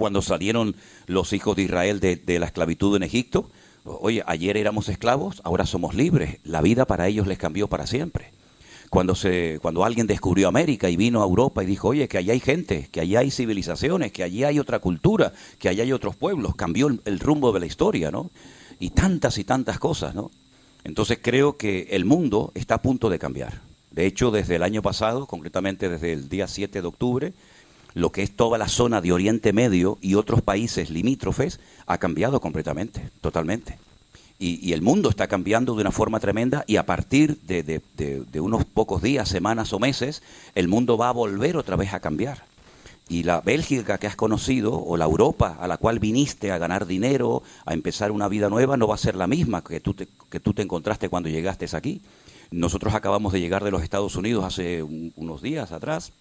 cuando salieron los hijos de Israel de la esclavitud en Egipto. Oye, ayer éramos esclavos, ahora somos libres. La vida para ellos les cambió para siempre. Cuando alguien descubrió América y vino a Europa y dijo, oye, que allí hay gente, que allí hay civilizaciones, que allí hay otra cultura, que allí hay otros pueblos, cambió el rumbo de la historia, ¿no? Y tantas cosas, ¿no? Entonces creo que el mundo está a punto de cambiar. De hecho, desde el año pasado, concretamente desde el día 7 de octubre, lo que es toda la zona de Oriente Medio y otros países limítrofes ha cambiado completamente, totalmente. Y el mundo está cambiando de una forma tremenda y a partir de unos pocos días, semanas o meses, el mundo va a volver otra vez a cambiar. Y la Bélgica que has conocido, o la Europa a la cual viniste a ganar dinero, a empezar una vida nueva, no va a ser la misma que tú te encontraste cuando llegaste aquí. Nosotros acabamos de llegar de los Estados Unidos hace unos días atrás.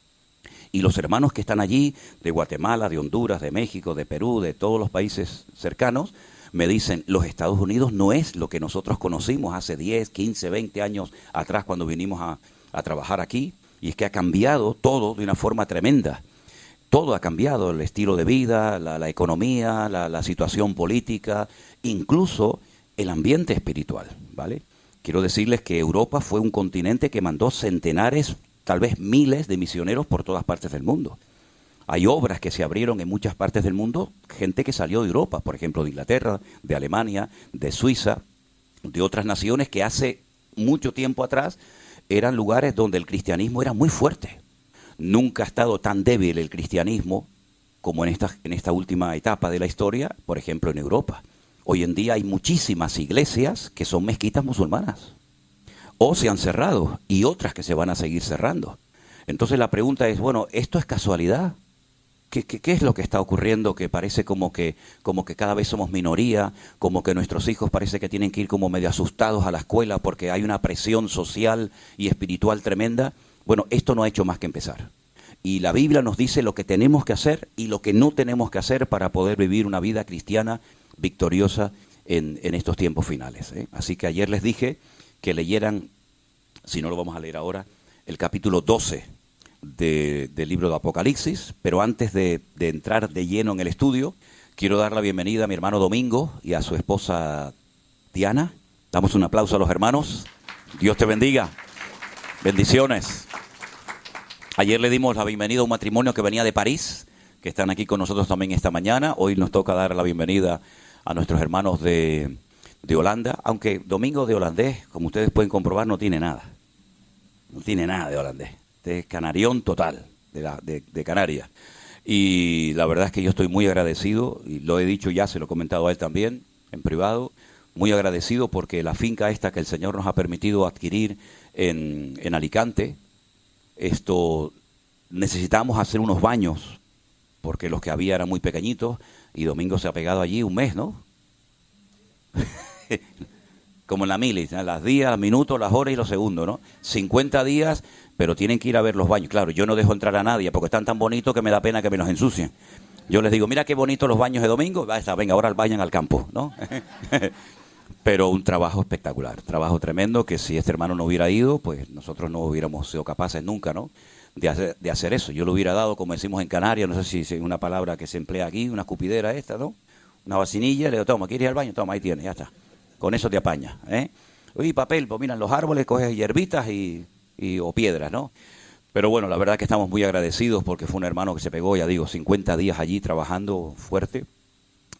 Y los hermanos que están allí, de Guatemala, de Honduras, de México, de Perú, de todos los países cercanos, me dicen, los Estados Unidos no es lo que nosotros conocimos hace 10, 15, 20 años atrás cuando vinimos a trabajar aquí. Y es que ha cambiado todo de una forma tremenda. Todo ha cambiado, el estilo de vida, la economía, la situación política, incluso el ambiente espiritual, ¿vale? Quiero decirles que Europa fue un continente que mandó centenares, tal vez miles de misioneros por todas partes del mundo. Hay obras que se abrieron en muchas partes del mundo, gente que salió de Europa, por ejemplo de Inglaterra, de Alemania, de Suiza, de otras naciones que hace mucho tiempo atrás eran lugares donde el cristianismo era muy fuerte. Nunca ha estado tan débil el cristianismo como en esta última etapa de la historia, por ejemplo en Europa. Hoy en día hay muchísimas iglesias que son mezquitas musulmanas, o se han cerrado, y otras que se van a seguir cerrando. Entonces la pregunta es, bueno, ¿esto es casualidad? ¿Qué es lo que está ocurriendo? Que parece como que cada vez somos minoría, como que nuestros hijos parece que tienen que ir como medio asustados a la escuela porque hay una presión social y espiritual tremenda. Bueno, esto no ha hecho más que empezar. Y la Biblia nos dice lo que tenemos que hacer y lo que no tenemos que hacer para poder vivir una vida cristiana victoriosa en estos tiempos finales, ¿eh? Así que ayer les dije que leyeran, si no lo vamos a leer ahora, el capítulo 12 del libro de Apocalipsis, pero antes de entrar de lleno en el estudio, quiero dar la bienvenida a mi hermano Domingo y a su esposa Diana. Damos un aplauso a los hermanos. Dios te bendiga. Bendiciones. Ayer le dimos la bienvenida a un matrimonio que venía de París, que están aquí con nosotros también esta mañana. Hoy nos toca dar la bienvenida a nuestros hermanos de Holanda, aunque Domingo de holandés, como ustedes pueden comprobar, no tiene nada. No tiene nada de holandés. Este es canarión total, de Canarias. Y la verdad es que yo estoy muy agradecido, y lo he dicho ya, se lo he comentado a él también, en privado, muy agradecido porque la finca esta que el Señor nos ha permitido adquirir en Alicante, necesitamos hacer unos baños, porque los que había eran muy pequeñitos, y Domingo se ha pegado allí un mes, ¿no? Como en la mili, ¿no? Las días, los minutos, las horas y los segundos, ¿no? 50 días, pero tienen que ir a ver los baños. Claro, yo no dejo entrar a nadie porque están tan bonitos que me da pena que me los ensucien. Yo les digo, mira qué bonitos los baños de Domingo, venga, ahora vayan al campo, ¿no? Pero un trabajo espectacular, trabajo tremendo, que si este hermano no hubiera ido, pues nosotros no hubiéramos sido capaces nunca, ¿no? De hacer eso. Yo lo hubiera dado, como decimos en Canarias, no sé si es una palabra que se emplea aquí, una escupidera esta, ¿no? Una vacinilla, le digo, toma, ¿quieres ir al baño? Toma, ahí tienes, ya está. Con eso te apañas, ¿eh? Oye, papel, pues mira, en los árboles coges hierbitas o piedras, ¿no? Pero bueno, la verdad que estamos muy agradecidos porque fue un hermano que se pegó, ya digo, 50 días allí trabajando fuerte,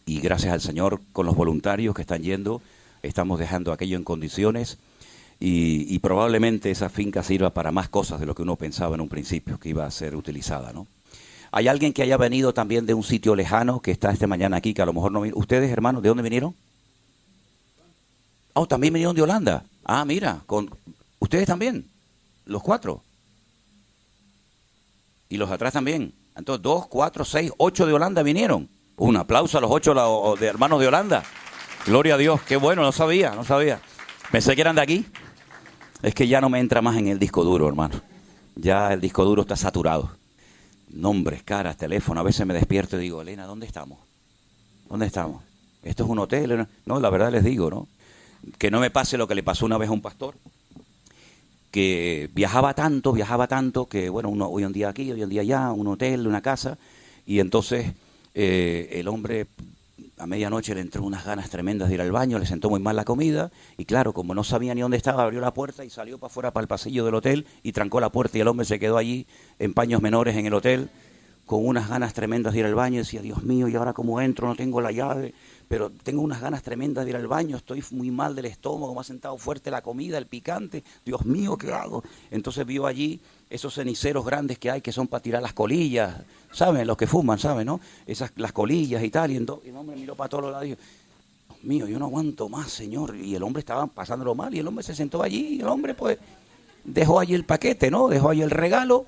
y gracias al Señor, con los voluntarios que están yendo, estamos dejando aquello en condiciones, y probablemente esa finca sirva para más cosas de lo que uno pensaba en un principio, que iba a ser utilizada, ¿no? ¿Hay alguien que haya venido también de un sitio lejano, que está esta mañana aquí, que a lo mejor no vino? ¿Ustedes, hermanos, de dónde vinieron? Oh, también vinieron de Holanda. Ah, mira, ustedes también, los 4. Y los de atrás también. Entonces, 2, 4, 6, 8 de Holanda vinieron. Un aplauso a los 8 de hermanos de Holanda. Gloria a Dios, qué bueno, no sabía. Pensé que eran de aquí. Es que ya no me entra más en el disco duro, hermano. Ya el disco duro está saturado. Nombres, caras, teléfono. A veces me despierto y digo, Elena, ¿dónde estamos? ¿Dónde estamos? ¿Esto es un hotel? No, la verdad les digo, ¿no? Que no me pase lo que le pasó una vez a un pastor, que viajaba tanto, que bueno, hoy un día aquí, hoy un día allá, un hotel, una casa, y entonces El hombre a medianoche le entró unas ganas tremendas de ir al baño, le sentó muy mal la comida y claro, como no sabía ni dónde estaba, abrió la puerta y salió para afuera, para el pasillo del hotel y trancó la puerta y el hombre se quedó allí en paños menores en el hotel con unas ganas tremendas de ir al baño y decía, Dios mío, ¿y ahora cómo entro? No tengo la llave, pero tengo unas ganas tremendas de ir al baño, estoy muy mal del estómago, me ha sentado fuerte la comida, el picante, Dios mío, ¿qué hago? Entonces vio allí esos ceniceros grandes que hay que son para tirar las colillas, ¿saben? Los que fuman, ¿saben? ¿No? Las colillas y tal, y el hombre miró para todos los lados y dijo, Dios mío, yo no aguanto más, Señor, y el hombre estaba pasándolo mal y el hombre se sentó allí y el hombre pues dejó allí el paquete, ¿no? Dejó allí el regalo.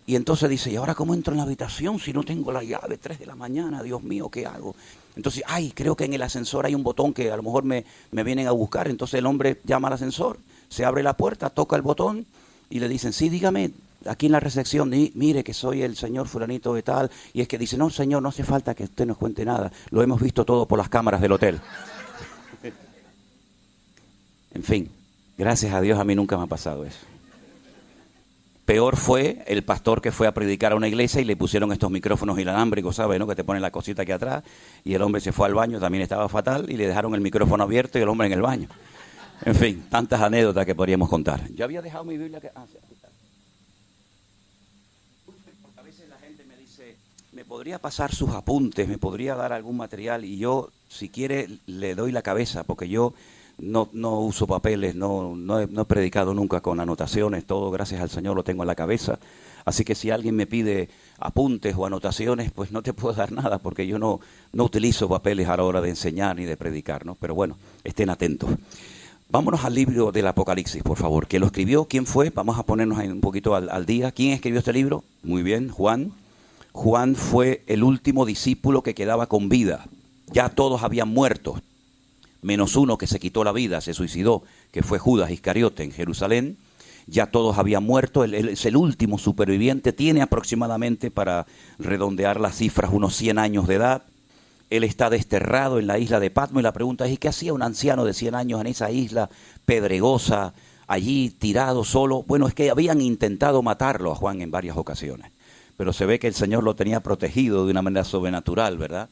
Y entonces dice, ¿y ahora cómo entro en la habitación si no tengo la llave? 3 de la mañana, Dios mío, ¿qué hago? Entonces, creo que en el ascensor hay un botón que a lo mejor me vienen a buscar. Entonces el hombre llama al ascensor, se abre la puerta, toca el botón y le dicen, sí, dígame, aquí en la recepción, mire que soy el señor fulanito de tal. Y es que dice, no, señor, no hace falta que usted nos cuente nada. Lo hemos visto todo por las cámaras del hotel. En fin, gracias a Dios a mí nunca me ha pasado eso. Peor fue el pastor que fue a predicar a una iglesia y le pusieron estos micrófonos inalámbricos, ¿sabes? ¿No? Que te ponen la cosita aquí atrás y el hombre se fue al baño, también estaba fatal y le dejaron el micrófono abierto y el hombre en el baño. En fin, tantas anécdotas que podríamos contar. Yo había dejado mi Biblia que... sí, aquí está. A veces la gente me dice, ¿me podría pasar sus apuntes? ¿Me podría dar algún material? Y yo, si quiere, le doy la cabeza porque yo... No uso papeles, no he predicado nunca con anotaciones, todo gracias al Señor lo tengo en la cabeza. Así que si alguien me pide apuntes o anotaciones, pues no te puedo dar nada porque yo no utilizo papeles a la hora de enseñar ni de predicar, ¿no? Pero bueno, estén atentos. Vámonos al libro del Apocalipsis, por favor. ¿Quién lo escribió? ¿Quién fue? Vamos a ponernos un poquito al día. ¿Quién escribió este libro? Muy bien, Juan. Juan fue el último discípulo que quedaba con vida. Ya todos habían muerto. Menos uno que se quitó la vida, se suicidó, que fue Judas Iscariote en Jerusalén. Ya todos habían muerto, él es el último superviviente, tiene aproximadamente, para redondear las cifras, unos 100 años de edad. Él está desterrado en la isla de Patmos y la pregunta es, ¿y qué hacía un anciano de 100 años en esa isla pedregosa, allí tirado solo? Bueno, es que habían intentado matarlo a Juan en varias ocasiones, pero se ve que el Señor lo tenía protegido de una manera sobrenatural, ¿verdad?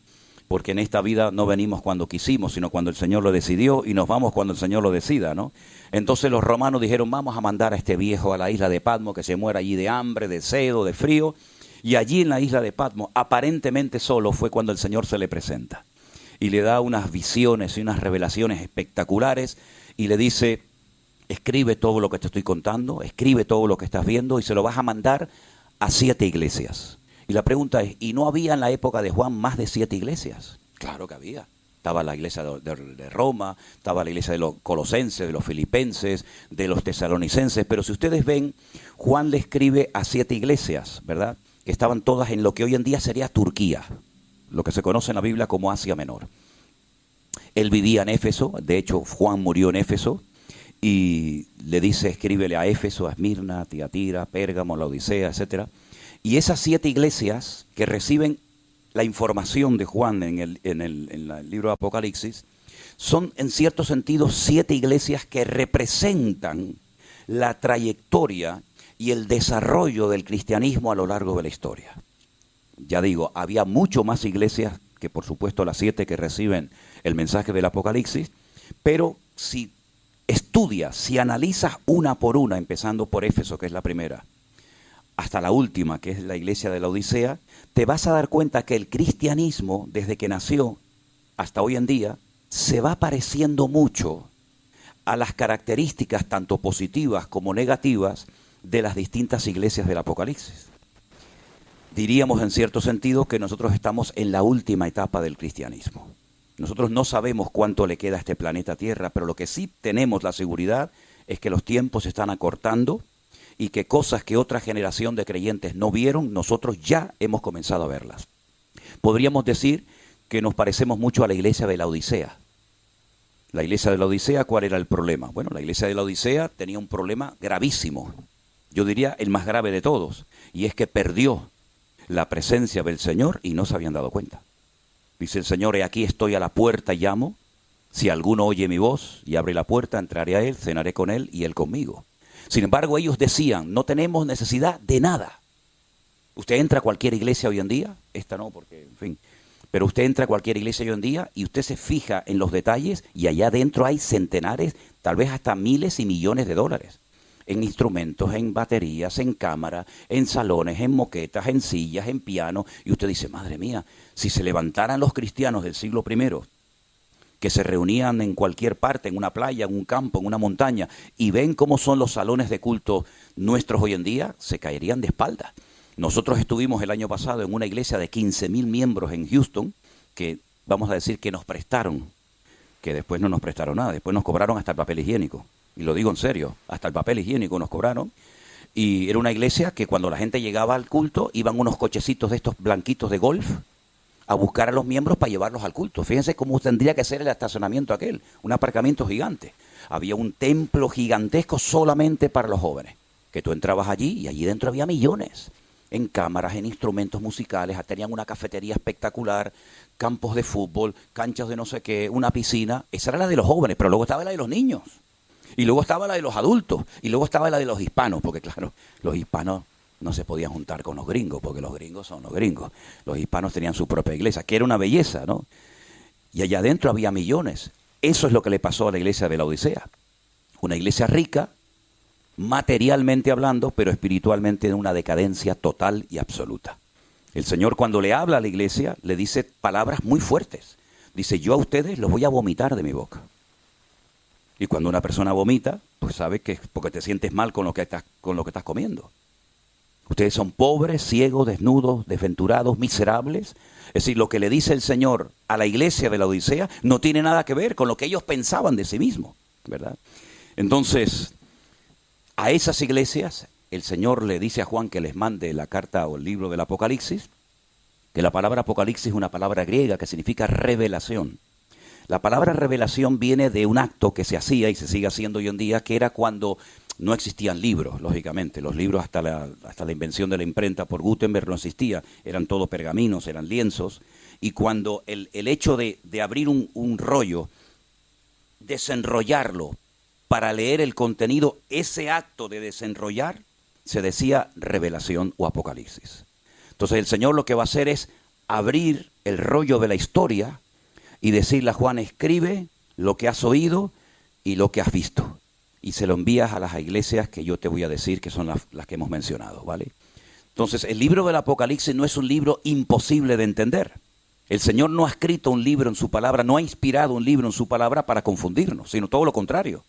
Porque en esta vida no venimos cuando quisimos, sino cuando el Señor lo decidió y nos vamos cuando el Señor lo decida, ¿no? Entonces los romanos dijeron, vamos a mandar a este viejo a la isla de Patmos, que se muera allí de hambre, de sed, de frío. Y allí en la isla de Patmos, aparentemente solo, fue cuando el Señor se le presenta. Y le da unas visiones y unas revelaciones espectaculares y le dice, escribe todo lo que te estoy contando, escribe todo lo que estás viendo y se lo vas a mandar a 7 iglesias. Y la pregunta es, ¿y no había en la época de Juan más de 7 iglesias? Claro que había. Estaba la iglesia de Roma, estaba la iglesia de los colosenses, de los filipenses, de los tesalonicenses. Pero si ustedes ven, Juan le escribe a 7 iglesias, ¿verdad? Que estaban todas en lo que hoy en día sería Turquía, lo que se conoce en la Biblia como Asia Menor. Él vivía en Éfeso, de hecho Juan murió en Éfeso, y le dice, escríbele a Éfeso, a Esmirna, a Tiatira, Pérgamo, la Odisea, etcétera. Y esas 7 iglesias que reciben la información de Juan en el libro de Apocalipsis, son en cierto sentido 7 iglesias que representan la trayectoria y el desarrollo del cristianismo a lo largo de la historia. Ya digo, había mucho más iglesias que por supuesto las 7 que reciben el mensaje del Apocalipsis, pero si estudias, si analizas una por una, empezando por Éfeso, que es la primera, hasta la última, que es la iglesia de la Odisea, te vas a dar cuenta que el cristianismo, desde que nació hasta hoy en día, se va pareciendo mucho a las características tanto positivas como negativas de las distintas iglesias del Apocalipsis. Diríamos en cierto sentido que nosotros estamos en la última etapa del cristianismo. Nosotros no sabemos cuánto le queda a este planeta Tierra, pero lo que sí tenemos la seguridad es que los tiempos se están acortando y que cosas que otra generación de creyentes no vieron, nosotros ya hemos comenzado a verlas. Podríamos decir que nos parecemos mucho a la iglesia de la Odisea. La iglesia de la Odisea, ¿cuál era el problema? Bueno, la iglesia de la Odisea tenía un problema gravísimo. Yo diría el más grave de todos, y es que perdió la presencia del Señor y no se habían dado cuenta. Dice el Señor, he aquí estoy a la puerta y llamo. Si alguno oye mi voz y abre la puerta, entraré a él, cenaré con él y él conmigo. Sin embargo, ellos decían, no tenemos necesidad de nada. Usted entra a cualquier iglesia hoy en día, esta no, porque, en fin, Pero usted entra a cualquier iglesia hoy en día y usted se fija en los detalles y allá adentro hay centenares, tal vez hasta miles y millones de dólares. En instrumentos, en baterías, en cámara, en salones, en moquetas, en sillas, en piano. Y usted dice, madre mía, si se levantaran los cristianos del siglo I, que se reunían en cualquier parte, en una playa, en un campo, en una montaña, y ven cómo son los salones de culto nuestros hoy en día, se caerían de espaldas. Nosotros estuvimos el año pasado en una iglesia de 15,000 miembros en Houston, que vamos a decir que nos prestaron, que después no nos prestaron nada, después nos cobraron hasta el papel higiénico. Y lo digo en serio, hasta el papel higiénico nos cobraron. Y era una iglesia que cuando la gente llegaba al culto, iban unos cochecitos de estos blanquitos de golf a buscar a los miembros para llevarlos al culto. Fíjense cómo tendría que ser el estacionamiento aquel, un aparcamiento gigante. Había un templo gigantesco solamente para los jóvenes, que tú entrabas allí y allí dentro había millones, en cámaras, en instrumentos musicales, tenían una cafetería espectacular, campos de fútbol, canchas de no sé qué, una piscina. Esa era la de los jóvenes, pero luego estaba la de los niños. Y luego estaba la de los adultos, y luego estaba la de los hispanos, porque claro, los hispanos no se podían juntar con los gringos, porque los gringos son los gringos. Los hispanos tenían su propia iglesia, que era una belleza, ¿no? Y allá adentro había millones. Eso es lo que le pasó a la iglesia de la Odisea. Una iglesia rica, materialmente hablando, pero espiritualmente en una decadencia total y absoluta. El Señor, cuando le habla a la iglesia, le dice palabras muy fuertes. Dice, yo a ustedes los voy a vomitar de mi boca. Y cuando una persona vomita, pues sabe que es porque te sientes mal con lo que estás comiendo. Ustedes son pobres, ciegos, desnudos, desventurados, miserables. Es decir, lo que le dice el Señor a la iglesia de la Odisea no tiene nada que ver con lo que ellos pensaban de sí mismos, ¿verdad? Entonces, a esas iglesias, el Señor le dice a Juan que les mande la carta o el libro del Apocalipsis, que la palabra Apocalipsis es una palabra griega que significa revelación. La palabra revelación viene de un acto que se hacía y se sigue haciendo hoy en día, que era cuando no existían libros, lógicamente. Los libros hasta la invención de la imprenta por Gutenberg no existía, eran todo pergaminos, eran lienzos. Y cuando el hecho de abrir un rollo, desenrollarlo para leer el contenido, ese acto de desenrollar se decía revelación o apocalipsis. Entonces el Señor lo que va a hacer es abrir el rollo de la historia y decirle a Juan, escribe lo que has oído y lo que has visto. Y se lo envías a las iglesias que yo te voy a decir, que son las que hemos mencionado, ¿vale? Entonces, el libro del Apocalipsis no es un libro imposible de entender. El Señor no ha escrito un libro en su palabra, no ha inspirado un libro en su palabra para confundirnos, sino todo lo contrario.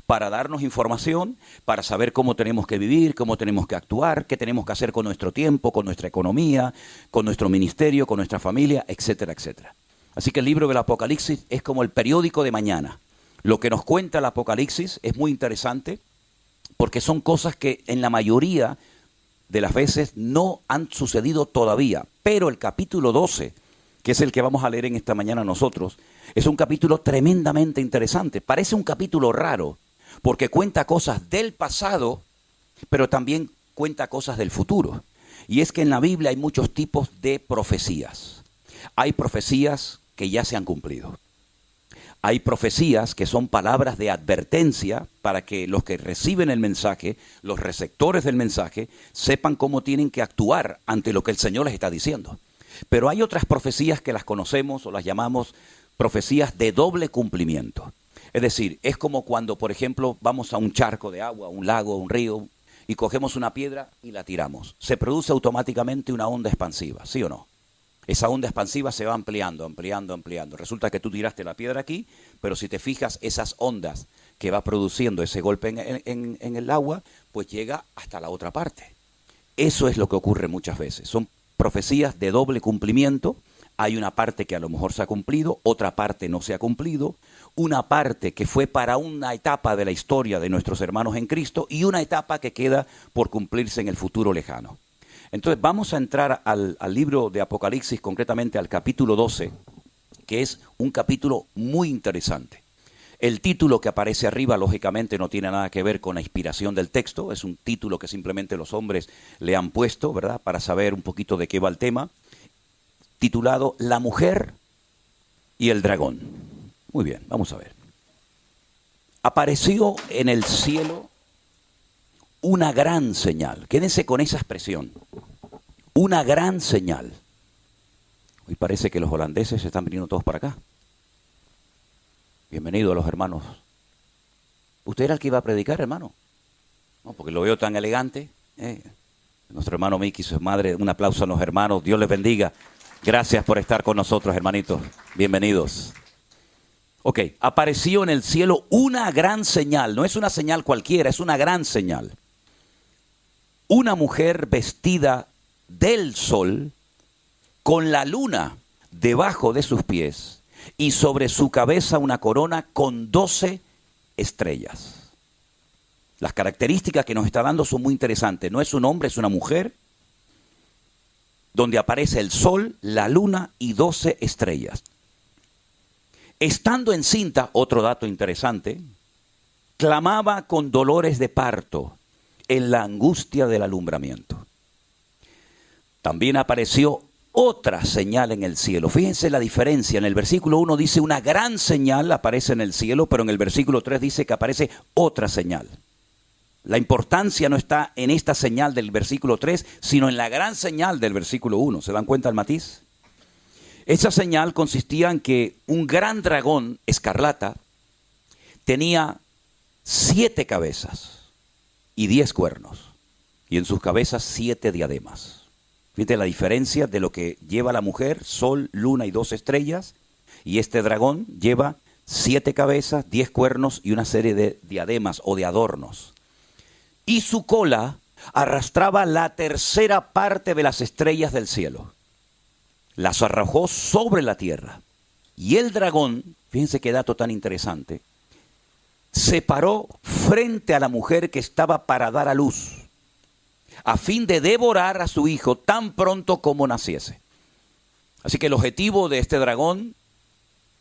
Para darnos información, para saber cómo tenemos que vivir, cómo tenemos que actuar, qué tenemos que hacer con nuestro tiempo, con nuestra economía, con nuestro ministerio, con nuestra familia, etcétera, etcétera. Así que el libro del Apocalipsis es como el periódico de mañana. Lo que nos cuenta el Apocalipsis es muy interesante porque son cosas que en la mayoría de las veces no han sucedido todavía. Pero el capítulo 12, que es el que vamos a leer en esta mañana nosotros, es un capítulo tremendamente interesante. Parece un capítulo raro porque cuenta cosas del pasado, pero también cuenta cosas del futuro. Y es que en la Biblia hay muchos tipos de profecías. Hay profecías que ya se han cumplido. Hay profecías que son palabras de advertencia para que los que reciben el mensaje, los receptores del mensaje, sepan cómo tienen que actuar ante lo que el Señor les está diciendo. Pero hay otras profecías que las conocemos o las llamamos profecías de doble cumplimiento. Es decir, es como cuando, por ejemplo, vamos a un charco de agua, un lago, un río, y cogemos una piedra y la tiramos. Se produce automáticamente una onda expansiva, ¿sí o no? Esa onda expansiva se va ampliando, ampliando, ampliando. Resulta que tú tiraste la piedra aquí, pero si te fijas, esas ondas que va produciendo ese golpe en el agua, pues llega hasta la otra parte. Eso es lo que ocurre muchas veces. Son profecías de doble cumplimiento. Hay una parte que a lo mejor se ha cumplido, otra parte no se ha cumplido, una parte que fue para una etapa de la historia de nuestros hermanos en Cristo y una etapa que queda por cumplirse en el futuro lejano. Entonces vamos a entrar al libro de Apocalipsis, concretamente al capítulo 12, que es un capítulo muy interesante. El título que aparece arriba, lógicamente, no tiene nada que ver con la inspiración del texto, es un título que simplemente los hombres le han puesto, ¿verdad?, para saber un poquito de qué va el tema, titulado La mujer y el dragón. Muy bien, vamos a ver. Apareció en el cielo una gran señal. Quédense con esa expresión. Una gran señal. Hoy parece que los holandeses se están viniendo todos para acá. Bienvenidos a los hermanos. ¿Usted era el que iba a predicar, hermano? No, porque lo veo tan elegante. Nuestro hermano Miki y su madre, un aplauso a los hermanos. Dios les bendiga. Gracias por estar con nosotros, hermanitos. Bienvenidos. Ok, apareció en el cielo una gran señal. No es una señal cualquiera, es una gran señal. Una mujer vestida del sol, con la luna debajo de sus pies, y sobre su cabeza una corona con 12 estrellas. Las características que nos está dando son muy interesantes. No es un hombre, es una mujer, donde aparece el sol, la luna y 12 estrellas. Estando encinta, otro dato interesante, clamaba con dolores de parto en la angustia del alumbramiento. También apareció otra señal en el cielo. Fíjense la diferencia. En el versículo 1 dice una gran señal aparece en el cielo, pero en el versículo 3 dice que aparece otra señal. La importancia no está en esta señal del versículo 3, sino en la gran señal del versículo 1. ¿Se dan cuenta el matiz? Esa señal consistía en que un gran dragón escarlata tenía 7 cabezas y 10 cuernos, y en sus cabezas 7 diademas. Fíjate la diferencia de lo que lleva la mujer: sol, luna y 2 estrellas, y este dragón lleva 7 cabezas, 10 cuernos y una serie de diademas o de adornos. Y su cola arrastraba la tercera parte de las estrellas del cielo. Las arrojó sobre la tierra. Y el dragón, fíjense qué dato tan interesante, se paró frente a la mujer que estaba para dar a luz, a fin de devorar a su hijo tan pronto como naciese. Así que el objetivo de este dragón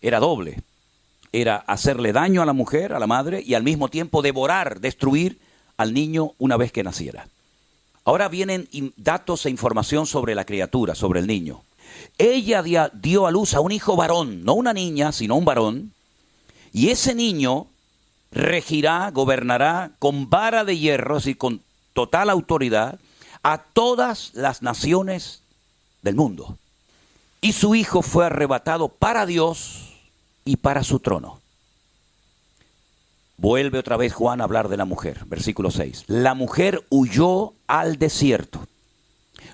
era doble. Era hacerle daño a la mujer, a la madre, y al mismo tiempo devorar, destruir al niño una vez que naciera. Ahora vienen datos e información sobre la criatura, sobre el niño. Ella dio a luz a un hijo varón, no una niña, sino un varón, y ese niño regirá, gobernará con vara de hierro, es decir, con total autoridad, a todas las naciones del mundo. Y su hijo fue arrebatado para Dios y para su trono. Vuelve otra vez Juan a hablar de la mujer, versículo 6. La mujer huyó al desierto,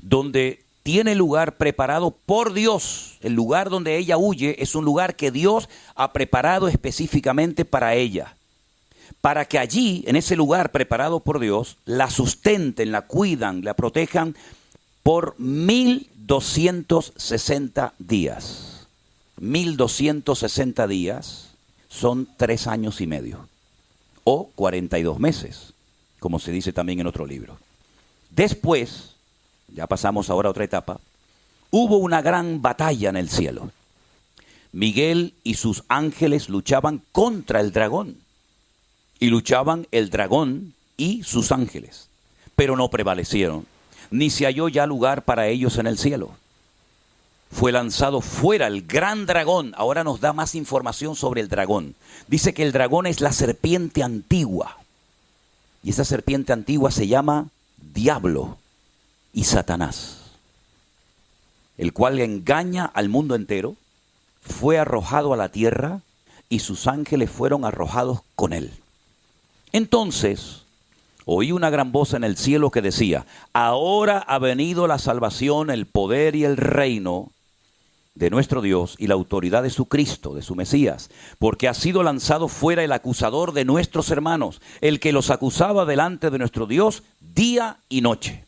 donde tiene lugar preparado por Dios. El lugar donde ella huye es un lugar que Dios ha preparado específicamente para ella, para que allí, en ese lugar preparado por Dios, la sustenten, la cuidan, la protejan por 1260 días. 1260 días son 3 años y medio, o 42 meses, como se dice también en otro libro. Después, ya pasamos ahora a otra etapa, hubo una gran batalla en el cielo. Miguel y sus ángeles luchaban contra el dragón. Y luchaban el dragón y sus ángeles, pero no prevalecieron, ni se halló ya lugar para ellos en el cielo. Fue lanzado fuera el gran dragón. Ahora nos da más información sobre el dragón. Dice que el dragón es la serpiente antigua. Y esa serpiente antigua se llama Diablo y Satanás, el cual engaña al mundo entero. Fue arrojado a la tierra y sus ángeles fueron arrojados con él. Entonces oí una gran voz en el cielo que decía: ahora ha venido la salvación, el poder y el reino de nuestro Dios y la autoridad de su Cristo, de su Mesías, porque ha sido lanzado fuera el acusador de nuestros hermanos, el que los acusaba delante de nuestro Dios día y noche.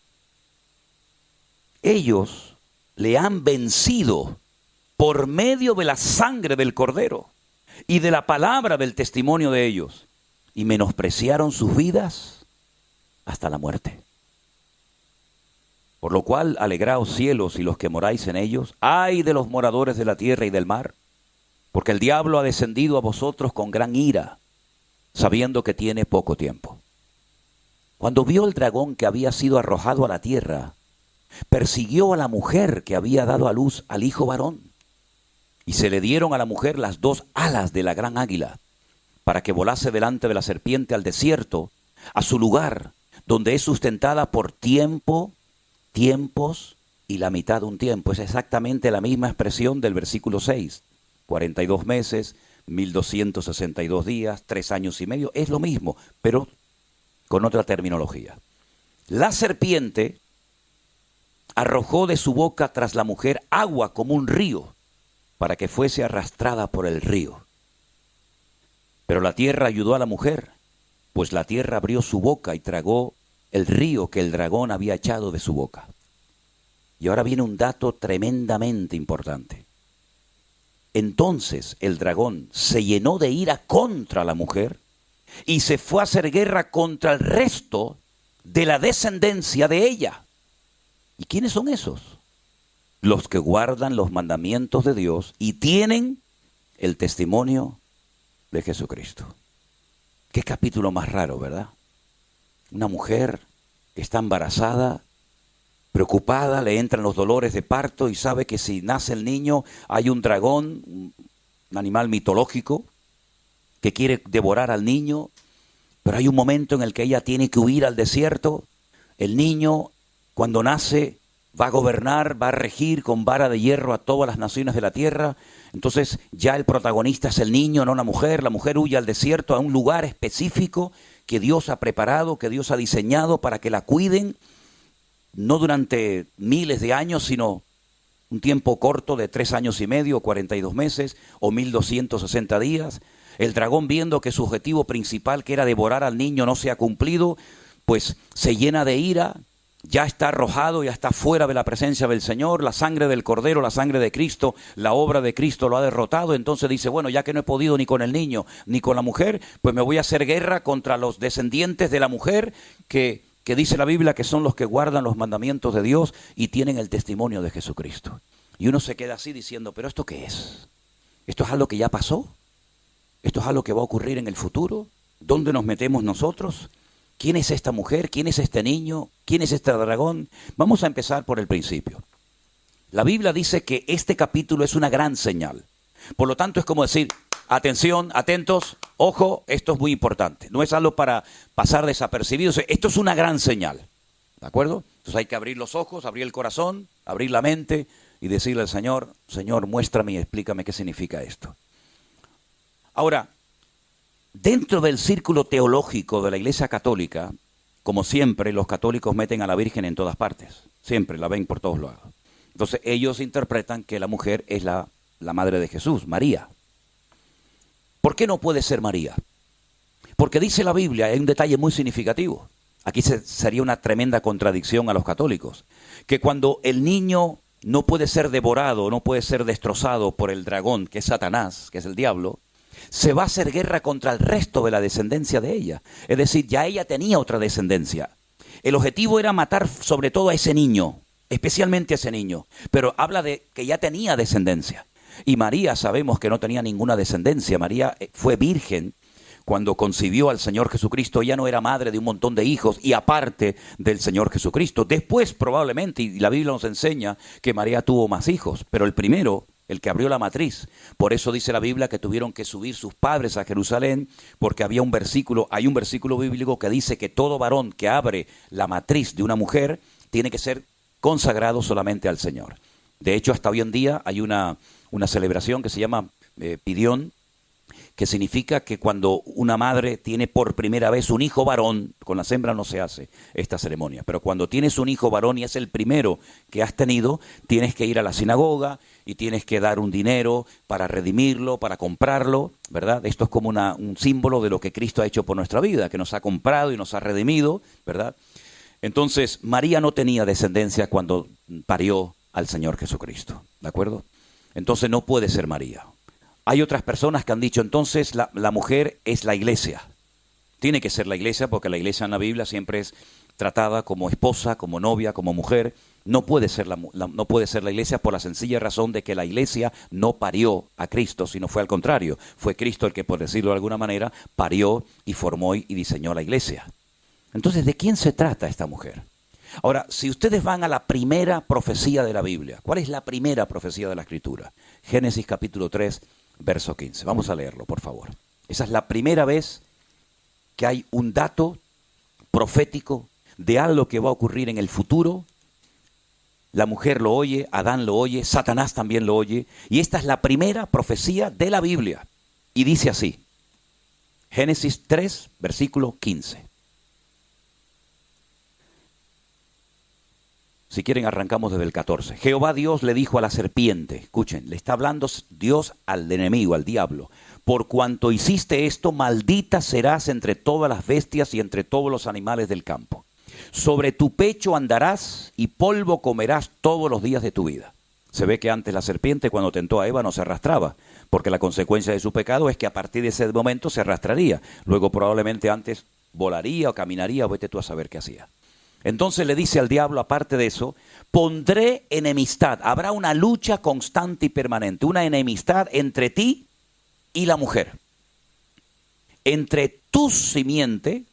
Ellos le han vencido por medio de la sangre del Cordero y de la palabra del testimonio de ellos, y menospreciaron sus vidas hasta la muerte. Por lo cual, alegraos cielos y los que moráis en ellos, ay de los moradores de la tierra y del mar, porque el diablo ha descendido a vosotros con gran ira, sabiendo que tiene poco tiempo. Cuando vio el dragón que había sido arrojado a la tierra, persiguió a la mujer que había dado a luz al hijo varón, y se le dieron a la mujer las 2 alas de la gran águila, para que volase delante de la serpiente al desierto, a su lugar, donde es sustentada por tiempos y la mitad de un tiempo. Es exactamente la misma expresión del versículo 6. 42 meses, 1262 días, 3 años y medio. Es lo mismo, pero con otra terminología. La serpiente arrojó de su boca tras la mujer agua como un río, para que fuese arrastrada por el río. Pero la tierra ayudó a la mujer, pues la tierra abrió su boca y tragó el río que el dragón había echado de su boca. Y ahora viene un dato tremendamente importante. Entonces el dragón se llenó de ira contra la mujer y se fue a hacer guerra contra el resto de la descendencia de ella. ¿Y quiénes son esos? Los que guardan los mandamientos de Dios y tienen el testimonio de Jesucristo. Qué capítulo más raro, ¿verdad? Una mujer que está embarazada, preocupada, le entran los dolores de parto y sabe que si nace el niño hay un dragón, un animal mitológico, que quiere devorar al niño, pero hay un momento en el que ella tiene que huir al desierto. El niño, cuando nace, va a gobernar, va a regir con vara de hierro a todas las naciones de la tierra. Entonces ya el protagonista es el niño, no la mujer. La mujer huye al desierto, a un lugar específico que Dios ha preparado, que Dios ha diseñado para que la cuiden, no durante miles de años, sino un tiempo corto de 3 años y medio, 42 meses o 1260 días. El dragón, viendo que su objetivo principal, que era devorar al niño, no se ha cumplido, pues se llena de ira. Ya está arrojado, ya está fuera de la presencia del Señor. La sangre del Cordero, la sangre de Cristo, la obra de Cristo lo ha derrotado. Entonces dice, bueno, ya que no he podido ni con el niño ni con la mujer, pues me voy a hacer guerra contra los descendientes de la mujer que dice la Biblia que son los que guardan los mandamientos de Dios y tienen el testimonio de Jesucristo. Y uno se queda así diciendo, ¿pero esto qué es? ¿Esto es algo que ya pasó? ¿Esto es algo que va a ocurrir en el futuro? ¿Dónde nos metemos nosotros? ¿Quién es esta mujer? ¿Quién es este niño? ¿Quién es este dragón? Vamos a empezar por el principio. La Biblia dice que este capítulo es una gran señal. Por lo tanto, es como decir, atención, atentos, ojo, esto es muy importante. No es algo para pasar desapercibido. Esto es una gran señal. ¿De acuerdo? Entonces hay que abrir los ojos, abrir el corazón, abrir la mente y decirle al Señor, Señor, muéstrame y explícame qué significa esto. Ahora, dentro del círculo teológico de la Iglesia Católica, como siempre, los católicos meten a la Virgen en todas partes. Siempre la ven por todos lados. Entonces ellos interpretan que la mujer es la madre de Jesús, María. ¿Por qué no puede ser María? Porque dice la Biblia, hay un detalle muy significativo. Aquí sería una tremenda contradicción a los católicos. Que cuando el niño no puede ser devorado, no puede ser destrozado por el dragón, que es Satanás, que es el diablo, se va a hacer guerra contra el resto de la descendencia de ella. Es decir, ya ella tenía otra descendencia. El objetivo era matar sobre todo a ese niño, especialmente a ese niño. Pero habla de que ya tenía descendencia. Y María sabemos que no tenía ninguna descendencia. María fue virgen cuando concibió al Señor Jesucristo. Ella no era madre de un montón de hijos y aparte del Señor Jesucristo. Después probablemente, y la Biblia nos enseña que María tuvo más hijos, pero el primero, el que abrió la matriz. Por eso dice la Biblia que tuvieron que subir sus padres a Jerusalén, porque hay un versículo bíblico que dice que todo varón que abre la matriz de una mujer tiene que ser consagrado solamente al Señor. De hecho, hasta hoy en día hay una celebración que se llama Pidión, que significa que cuando una madre tiene por primera vez un hijo varón, con las hembras no se hace esta ceremonia, pero cuando tienes un hijo varón y es el primero que has tenido, tienes que ir a la sinagoga y tienes que dar un dinero para redimirlo, para comprarlo, ¿verdad? Esto es como un símbolo de lo que Cristo ha hecho por nuestra vida, que nos ha comprado y nos ha redimido, ¿verdad? Entonces, María no tenía descendencia cuando parió al Señor Jesucristo, ¿de acuerdo? Entonces no puede ser María. Hay otras personas que han dicho, entonces la mujer es la iglesia. Tiene que ser la iglesia porque la iglesia en la Biblia siempre es tratada como esposa, como novia, como mujer. No puede ser no puede ser la iglesia por la sencilla razón de que la iglesia no parió a Cristo, sino fue al contrario. Fue Cristo el que, por decirlo de alguna manera, parió y formó y diseñó la iglesia. Entonces, ¿de quién se trata esta mujer? Ahora, si ustedes van a la primera profecía de la Biblia, ¿cuál es la primera profecía de la Escritura? Génesis capítulo 3, verso 15. Vamos a leerlo, por favor. Esa es la primera vez que hay un dato profético de algo que va a ocurrir en el futuro La mujer lo oye, Adán lo oye, Satanás también lo oye. Y esta es la primera profecía de la Biblia. Y dice así, Génesis 3, versículo 15. Si quieren arrancamos desde el 14. Jehová Dios le dijo a la serpiente, escuchen, le está hablando Dios al enemigo, al diablo. Por cuanto hiciste esto, maldita serás entre todas las bestias y entre todos los animales del campo. Sobre tu pecho andarás y polvo comerás todos los días de tu vida. Se ve que antes la serpiente cuando tentó a Eva no se arrastraba, porque la consecuencia de su pecado es que a partir de ese momento se arrastraría. Luego probablemente antes volaría o caminaría o vete tú a saber qué hacía. Entonces le dice al diablo, aparte de eso, pondré enemistad. Habrá una lucha constante y permanente, una enemistad entre ti y la mujer. Entre tu simiente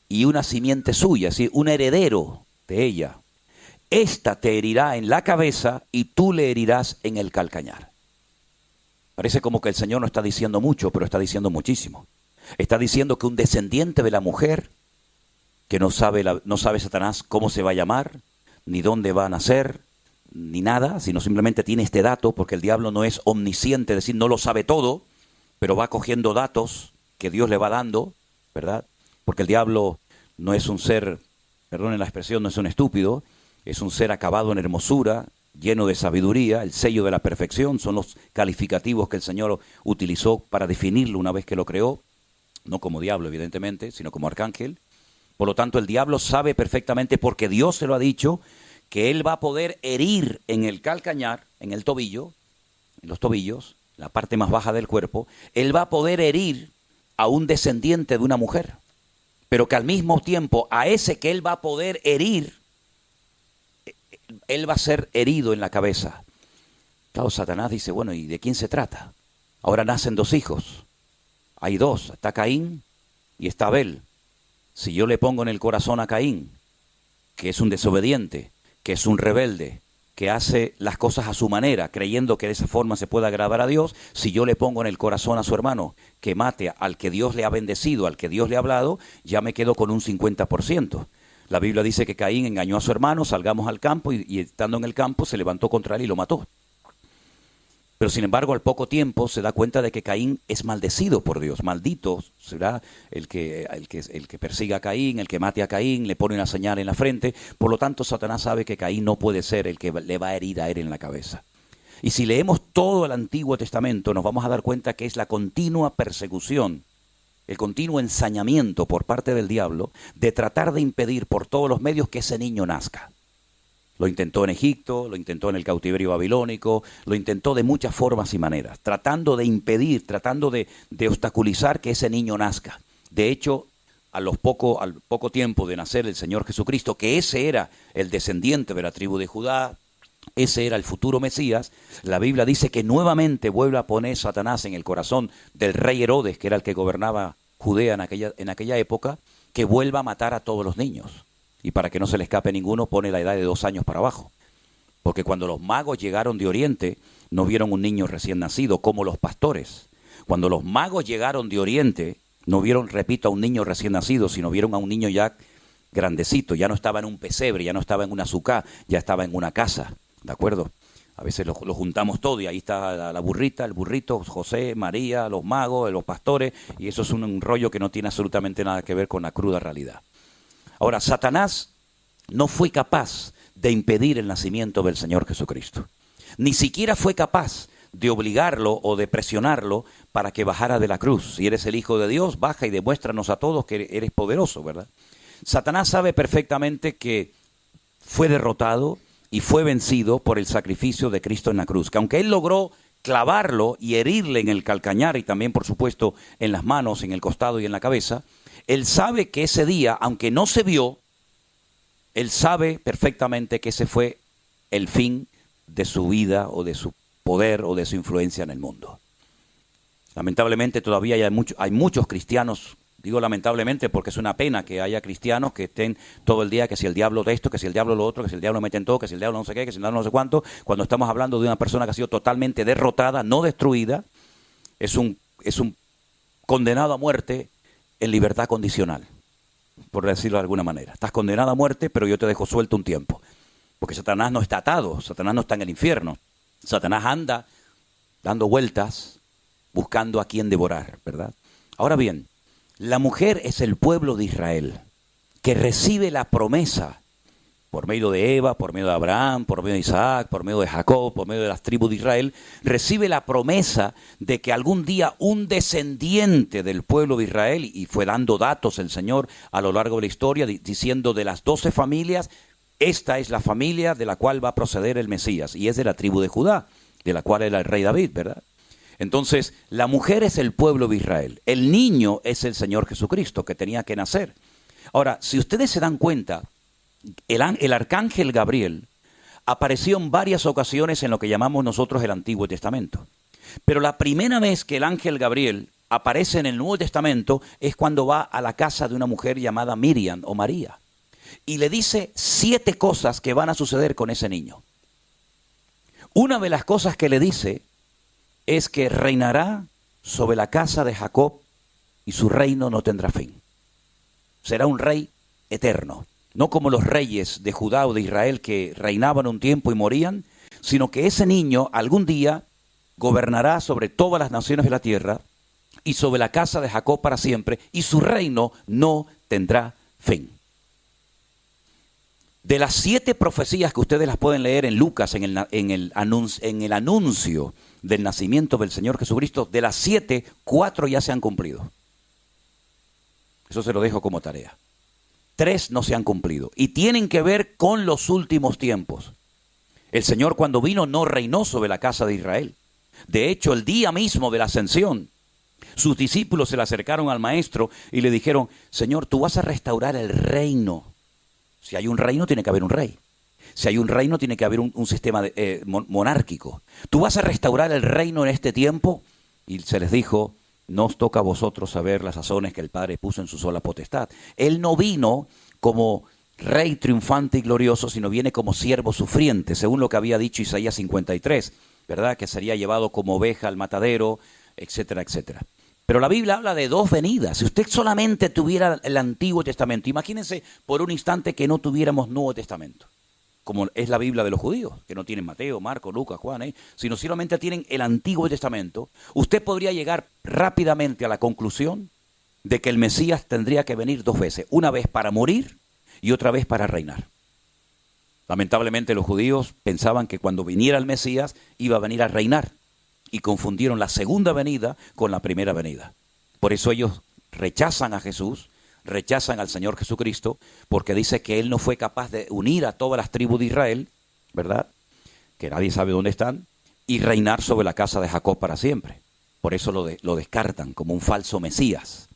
y una simiente suya, ¿sí? Un heredero de ella. Esta te herirá en la cabeza y tú le herirás en el calcañar. Parece como que el Señor no está diciendo mucho, pero está diciendo muchísimo. Está diciendo que un descendiente de la mujer, que no sabe Satanás cómo se va a llamar, ni dónde va a nacer, ni nada, sino simplemente tiene este dato, porque el diablo no es omnisciente, es decir, no lo sabe todo, pero va cogiendo datos que Dios le va dando, ¿verdad? Porque el diablo no es un ser, perdonen la expresión, no es un estúpido, es un ser acabado en hermosura, lleno de sabiduría, el sello de la perfección, son los calificativos que el Señor utilizó para definirlo una vez que lo creó, no como diablo evidentemente, sino como arcángel. Por lo tanto, el diablo sabe perfectamente, porque Dios se lo ha dicho, que él va a poder herir en el calcañar, en el tobillo, en los tobillos, la parte más baja del cuerpo, él va a poder herir a un descendiente de una mujer, pero que al mismo tiempo a ese que él va a poder herir, él va a ser herido en la cabeza. Claro, Satanás dice, bueno, ¿y de quién se trata? Ahora nacen dos hijos, hay dos, está Caín y está Abel. Si yo le pongo en el corazón a Caín, que es un desobediente, que es un rebelde, que hace las cosas a su manera, creyendo que de esa forma se puede agradar a Dios, si yo le pongo en el corazón a su hermano que mate al que Dios le ha bendecido, al que Dios le ha hablado, ya me quedo con un 50%. La Biblia dice que Caín engañó a su hermano, salgamos al campo y estando en el campo se levantó contra él y lo mató. Pero sin embargo, al poco tiempo se da cuenta de que Caín es maldecido por Dios. Maldito será el que persiga a Caín, el que mate a Caín, le pone una señal en la frente. Por lo tanto, Satanás sabe que Caín no puede ser el que le va a herir a él en la cabeza. Y si leemos todo el Antiguo Testamento, nos vamos a dar cuenta que es la continua persecución, el continuo ensañamiento por parte del diablo de tratar de impedir por todos los medios que ese niño nazca. Lo intentó en Egipto, lo intentó en el cautiverio babilónico, lo intentó de muchas formas y maneras, tratando de impedir, tratando de obstaculizar que ese niño nazca. De hecho, al poco tiempo de nacer el Señor Jesucristo, que ese era el descendiente de la tribu de Judá, ese era el futuro Mesías, la Biblia dice que nuevamente vuelve a poner Satanás en el corazón del rey Herodes, que era el que gobernaba Judea en aquella época, que vuelva a matar a todos los niños. Y para que no se le escape ninguno, pone la edad de 2 años para abajo. Porque cuando los magos llegaron de Oriente, no vieron un niño recién nacido, como los pastores. Cuando los magos llegaron de Oriente, no vieron, repito, a un niño recién nacido, sino vieron a un niño ya grandecito. Ya no estaba en un pesebre, ya no estaba en una sucá, ya estaba en una casa. ¿De acuerdo? A veces lo juntamos todo y ahí está la burrita, el burrito, José, María, los magos, los pastores, y eso es un rollo que no tiene absolutamente nada que ver con la cruda realidad. Ahora, Satanás no fue capaz de impedir el nacimiento del Señor Jesucristo. Ni siquiera fue capaz de obligarlo o de presionarlo para que bajara de la cruz. Si eres el Hijo de Dios, baja y demuéstranos a todos que eres poderoso, ¿verdad? Satanás sabe perfectamente que fue derrotado y fue vencido por el sacrificio de Cristo en la cruz. Que aunque él logró clavarlo y herirle en el calcañar y también, por supuesto, en las manos, en el costado y en la cabeza, él sabe que ese día, aunque no se vio, él sabe perfectamente que ese fue el fin de su vida o de su poder o de su influencia en el mundo. Lamentablemente todavía hay muchos cristianos, digo lamentablemente porque es una pena que haya cristianos que estén todo el día que si el diablo de esto, que si el diablo lo otro, que si el diablo mete en todo, que si el diablo no sé qué, que si el diablo no sé cuánto, cuando estamos hablando de una persona que ha sido totalmente derrotada, no destruida, es un condenado a muerte en libertad condicional, por decirlo de alguna manera. Estás condenado a muerte, pero yo te dejo suelto un tiempo. Porque Satanás no está atado, Satanás no está en el infierno. Satanás anda dando vueltas, buscando a quien devorar, ¿verdad? Ahora bien, la mujer es el pueblo de Israel, que recibe la promesa por medio de Eva, por medio de Abraham, por medio de Isaac, por medio de Jacob, por medio de las tribus de Israel, recibe la promesa de que algún día un descendiente del pueblo de Israel, y fue dando datos el Señor a lo largo de la historia, diciendo de las 12 familias, esta es la familia de la cual va a proceder el Mesías, y es de la tribu de Judá, de la cual era el rey David, ¿verdad? Entonces, la mujer es el pueblo de Israel, el niño es el Señor Jesucristo, que tenía que nacer. Ahora, si ustedes se dan cuenta, el arcángel Gabriel apareció en varias ocasiones en lo que llamamos nosotros el Antiguo Testamento. Pero la primera vez que el ángel Gabriel aparece en el Nuevo Testamento es cuando va a la casa de una mujer llamada Miriam o María. Y le dice 7 cosas que van a suceder con ese niño. Una de las cosas que le dice es que reinará sobre la casa de Jacob y su reino no tendrá fin. Será un rey eterno. No como los reyes de Judá o de Israel que reinaban un tiempo y morían, sino que ese niño algún día gobernará sobre todas las naciones de la tierra y sobre la casa de Jacob para siempre, y su reino no tendrá fin. De las 7 profecías que ustedes las pueden leer en Lucas, en el anuncio del nacimiento del Señor Jesucristo, de las 7, 4 ya se han cumplido. Eso se lo dejo como tarea. 3 no se han cumplido y tienen que ver con los últimos tiempos. El Señor cuando vino no reinó sobre la casa de Israel. De hecho, el día mismo de la ascensión, sus discípulos se le acercaron al maestro y le dijeron, Señor, tú vas a restaurar el reino. Si hay un reino, tiene que haber un rey. Si hay un reino, tiene que haber un sistema monárquico. Tú vas a restaurar el reino en este tiempo. Y se les dijo, no os toca a vosotros saber las sazones que el Padre puso en su sola potestad. Él no vino como rey triunfante y glorioso, sino viene como siervo sufriente, según lo que había dicho Isaías 53, ¿verdad? Que sería llevado como oveja al matadero, etcétera, etcétera. Pero la Biblia habla de 2 venidas. Si usted solamente tuviera el Antiguo Testamento, imagínense por un instante que no tuviéramos Nuevo Testamento, como es la Biblia de los judíos, que no tienen Mateo, Marco, Lucas, Juan, sino solamente tienen el Antiguo Testamento. Usted podría llegar rápidamente a la conclusión de que el Mesías tendría que venir 2 veces, una vez para morir y otra vez para reinar. Lamentablemente los judíos pensaban que cuando viniera el Mesías iba a venir a reinar y confundieron la segunda venida con la primera venida. Por eso ellos rechazan a Jesús, rechazan al Señor Jesucristo, porque dice que Él no fue capaz de unir a todas las tribus de Israel, ¿verdad? Que nadie sabe dónde están, y reinar sobre la casa de Jacob para siempre. Por eso lo descartan como un falso Mesías.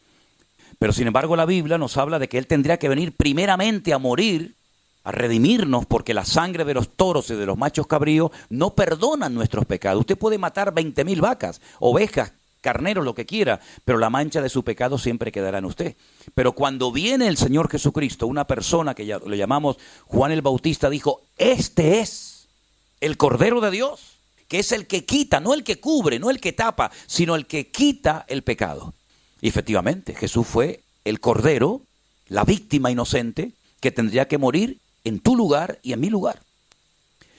Pero sin embargo la Biblia nos habla de que Él tendría que venir primeramente a morir, a redimirnos, porque la sangre de los toros y de los machos cabríos no perdonan nuestros pecados. Usted puede matar 20,000 vacas, ovejas, carneros, lo que quiera, pero la mancha de su pecado siempre quedará en usted. Pero cuando viene el Señor Jesucristo, una persona que ya le llamamos Juan el Bautista, dijo, este es el Cordero de Dios, que es el que quita, no el que cubre, no el que tapa, sino el que quita el pecado. Y efectivamente, Jesús fue el Cordero, la víctima inocente, que tendría que morir en tu lugar y en mi lugar.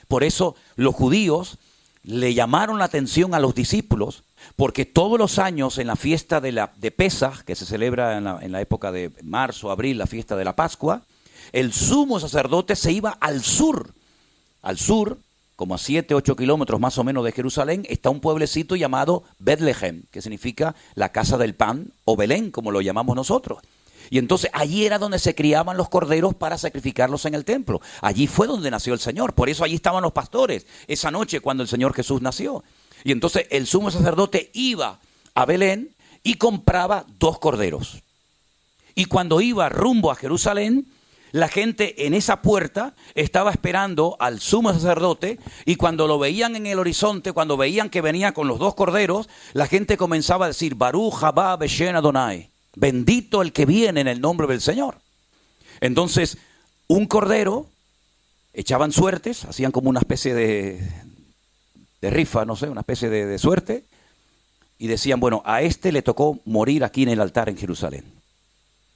Por eso los judíos le llamaron la atención a los discípulos, porque todos los años en la fiesta de Pesaj, que se celebra en la época de marzo, abril, la fiesta de la Pascua, el sumo sacerdote se iba al sur. Al sur, como a 7, 8 kilómetros más o menos de Jerusalén, está un pueblecito llamado Betlehem, que significa la casa del pan, o Belén, como lo llamamos nosotros. Y entonces allí era donde se criaban los corderos para sacrificarlos en el templo. Allí fue donde nació el Señor. Por eso allí estaban los pastores esa noche cuando el Señor Jesús nació. Y entonces el sumo sacerdote iba a Belén y compraba 2 corderos. Y cuando iba rumbo a Jerusalén, la gente en esa puerta estaba esperando al sumo sacerdote, y cuando lo veían en el horizonte, cuando veían que venía con los 2 corderos, la gente comenzaba a decir, Baruch haba Beshem Adonai. Bendito el que viene en el nombre del Señor. Entonces, un cordero, echaban suertes, hacían como una especie de rifa, no sé, una especie de suerte, y decían, bueno, a este le tocó morir aquí en el altar en Jerusalén,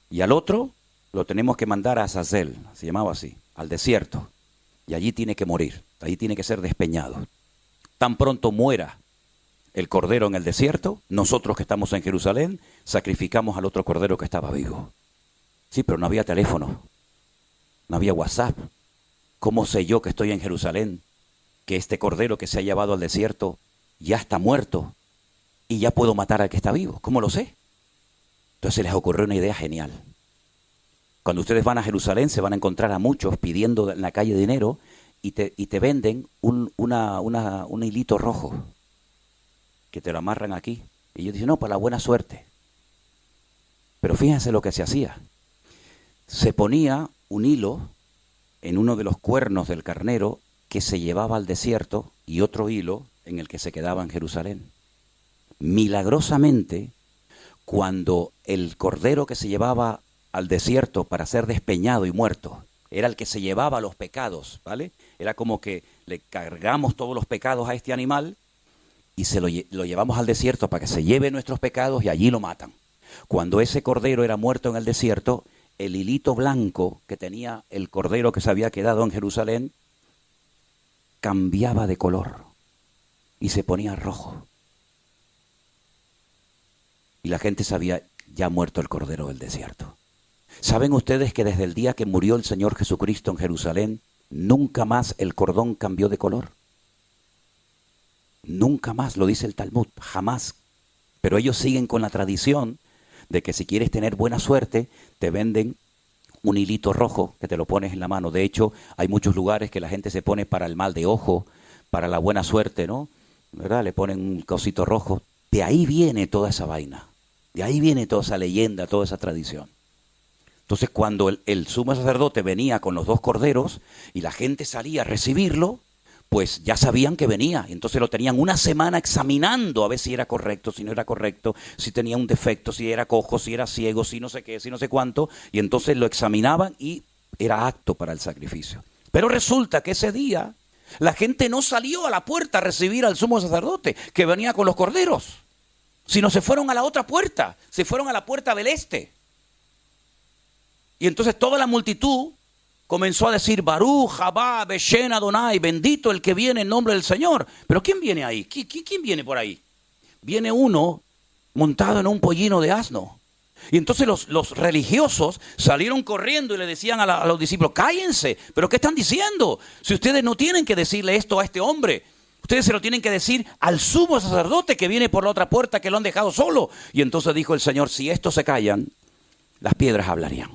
y al otro lo tenemos que mandar a Azazel, se llamaba así, al desierto, y allí tiene que morir, allí tiene que ser despeñado. Tan pronto muera el cordero en el desierto, nosotros que estamos en Jerusalén sacrificamos al otro cordero que estaba vivo. Sí, pero no había teléfono, no había WhatsApp. ¿Cómo sé yo que estoy en Jerusalén, que este cordero que se ha llevado al desierto ya está muerto y ya puedo matar al que está vivo? ¿Cómo lo sé? Entonces les ocurrió una idea genial. Cuando ustedes van a Jerusalén se van a encontrar a muchos pidiendo en la calle dinero y te venden un hilito rojo que te lo amarran aquí. Y ellos dicen, no, para la buena suerte. Pero fíjense lo que se hacía. Se ponía un hilo en uno de los cuernos del carnero que se llevaba al desierto y otro hilo en el que se quedaba en Jerusalén. Milagrosamente, cuando el cordero que se llevaba al desierto para ser despeñado y muerto era el que se llevaba los pecados, ¿vale? Era como que le cargamos todos los pecados a este animal y se lo llevamos al desierto para que se lleve nuestros pecados y allí lo matan. Cuando ese cordero era muerto en el desierto, el hilito blanco que tenía el cordero que se había quedado en Jerusalén cambiaba de color y se ponía rojo. Y la gente sabía, ya ha muerto el cordero del desierto. ¿Saben ustedes que desde el día que murió el Señor Jesucristo en Jerusalén, nunca más el cordón cambió de color? Nunca más, lo dice el Talmud, jamás. Pero ellos siguen con la tradición de que si quieres tener buena suerte, te venden un hilito rojo que te lo pones en la mano. De hecho, hay muchos lugares que la gente se pone para el mal de ojo, para la buena suerte, ¿no? ¿Verdad? Le ponen un cosito rojo. De ahí viene toda esa vaina. De ahí viene toda esa leyenda, toda esa tradición. Entonces, cuando el sumo sacerdote venía con los dos corderos y la gente salía a recibirlo, pues ya sabían que venía. Entonces lo tenían una semana examinando a ver si era correcto, si no era correcto, si tenía un defecto, si era cojo, si era ciego, si no sé qué, si no sé cuánto. Y entonces lo examinaban y era apto para el sacrificio. Pero resulta que ese día la gente no salió a la puerta a recibir al sumo sacerdote que venía con los corderos, sino se fueron a la otra puerta, se fueron a la puerta del este. Y entonces toda la multitud comenzó a decir, Baruch, Jabá, Beshen, Adonai, bendito el que viene en nombre del Señor. Pero ¿quién viene ahí? ¿Quién viene por ahí? Viene uno montado en un pollino de asno. Y entonces los religiosos salieron corriendo y le decían a los discípulos, cállense, ¿pero qué están diciendo? Si ustedes no tienen que decirle esto a este hombre, ustedes se lo tienen que decir al sumo sacerdote que viene por la otra puerta que lo han dejado solo. Y entonces dijo el Señor, si estos se callan, las piedras hablarían.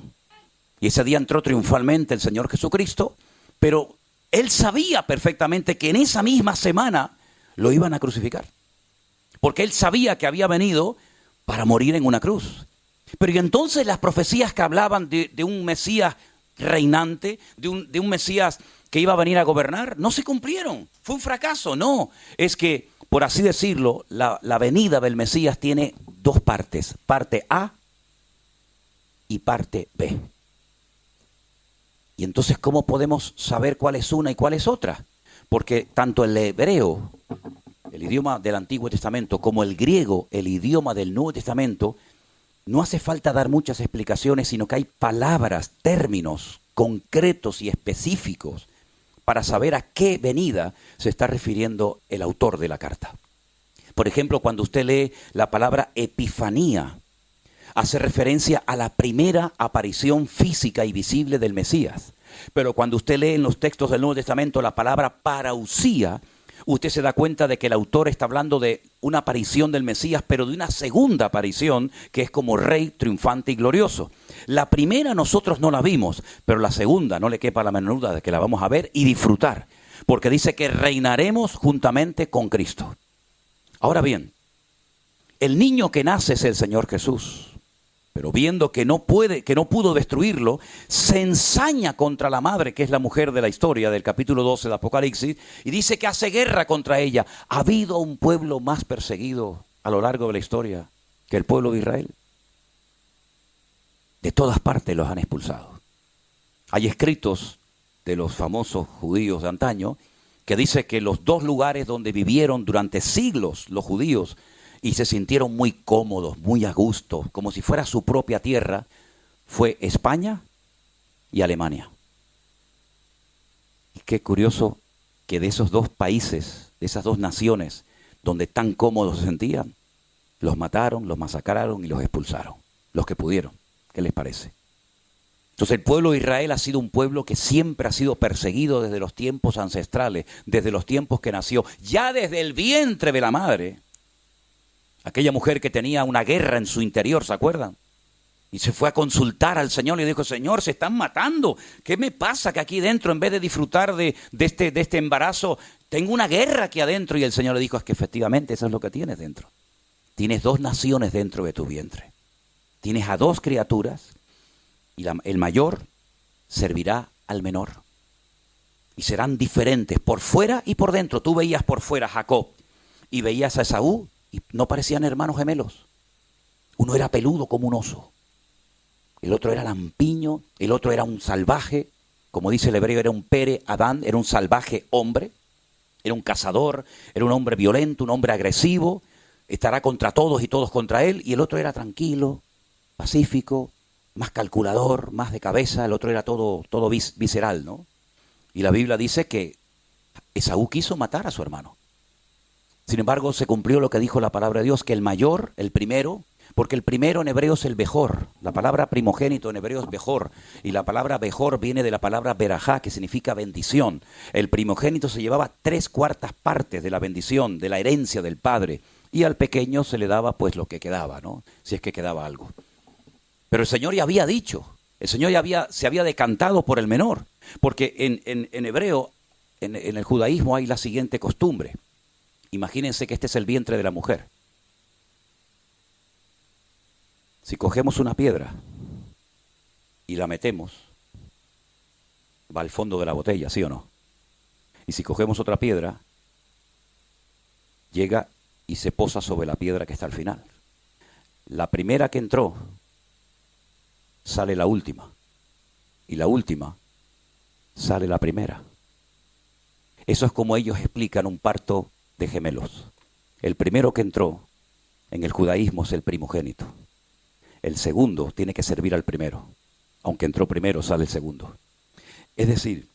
Y ese día entró triunfalmente el Señor Jesucristo, pero Él sabía perfectamente que en esa misma semana lo iban a crucificar. Porque Él sabía que había venido para morir en una cruz. Pero y entonces las profecías que hablaban de un Mesías reinante, de un Mesías que iba a venir a gobernar, no se cumplieron. Fue un fracaso, no. Es que, por así decirlo, la venida del Mesías tiene dos partes. Parte A y parte B. Y entonces, ¿cómo podemos saber cuál es una y cuál es otra? Porque tanto el hebreo, el idioma del Antiguo Testamento, como el griego, el idioma del Nuevo Testamento, no hace falta dar muchas explicaciones, sino que hay palabras, términos concretos y específicos para saber a qué venida se está refiriendo el autor de la carta. Por ejemplo, cuando usted lee la palabra epifanía, hace referencia a la primera aparición física y visible del Mesías. Pero cuando usted lee en los textos del Nuevo Testamento la palabra parousia, usted se da cuenta de que el autor está hablando de una aparición del Mesías, pero de una segunda aparición que es como rey triunfante y glorioso. La primera nosotros no la vimos, pero la segunda no le quepa la menor duda de que la vamos a ver y disfrutar, porque dice que reinaremos juntamente con Cristo. Ahora bien, el niño que nace es el Señor Jesús. Pero viendo que no pudo destruirlo, se ensaña contra la madre, que es la mujer de la historia del capítulo 12 de Apocalipsis, y dice que hace guerra contra ella. ¿Ha habido un pueblo más perseguido a lo largo de la historia que el pueblo de Israel? De todas partes los han expulsado. Hay escritos de los famosos judíos de antaño que dice que los dos lugares donde vivieron durante siglos los judíos y se sintieron muy cómodos, muy a gusto, como si fuera su propia tierra, fue España y Alemania. qué curioso que de esos dos países, de esas dos naciones, donde tan cómodos se sentían, los mataron, los masacraron y los expulsaron, los que pudieron. ¿Qué les parece? Entonces el pueblo de Israel ha sido un pueblo que siempre ha sido perseguido desde los tiempos ancestrales, desde los tiempos que nació, ya desde el vientre de la madre. Aquella mujer que tenía una guerra en su interior, ¿se acuerdan? Y se fue a consultar al Señor y dijo, Señor, se están matando. ¿Qué me pasa que aquí dentro, en vez de disfrutar de este embarazo, tengo una guerra aquí adentro? Y el Señor le dijo, es que efectivamente eso es lo que tienes dentro. Tienes dos naciones dentro de tu vientre. Tienes a dos criaturas y el mayor servirá al menor. Y serán diferentes por fuera y por dentro. Tú veías por fuera a Jacob y veías a Esaú y no parecían hermanos gemelos. Uno era peludo como un oso. El otro era lampiño, el otro era un salvaje, como dice el hebreo, era un pere Adán, era un salvaje hombre, era un cazador, era un hombre violento, un hombre agresivo, estará contra todos y todos contra él, y el otro era tranquilo, pacífico, más calculador, más de cabeza, el otro era todo visceral, ¿no? Y la Biblia dice que Esaú quiso matar a su hermano. Sin embargo, se cumplió lo que dijo la palabra de Dios, que el mayor, el primero, porque el primero en hebreo es el Bejor. La palabra primogénito en hebreo es Bejor. Y la palabra Bejor viene de la palabra Berajá, que significa bendición. El primogénito se llevaba 3/4 partes de la bendición, de la herencia del padre. Y al pequeño se le daba pues lo que quedaba, ¿no? Si es que quedaba algo. Pero el Señor ya había dicho, el Señor ya se había decantado por el menor. Porque en hebreo, en el judaísmo hay la siguiente costumbre. Imagínense que este es el vientre de la mujer. Si cogemos una piedra y la metemos, va al fondo de la botella, ¿sí o no? Y si cogemos otra piedra, llega y se posa sobre la piedra que está al final. La primera que entró, sale la última. Y la última, sale la primera. Eso es como ellos explican un parto de gemelos. El primero que entró en el judaísmo es el primogénito. El segundo tiene que servir al primero. Aunque entró primero, sale el segundo. Es decir,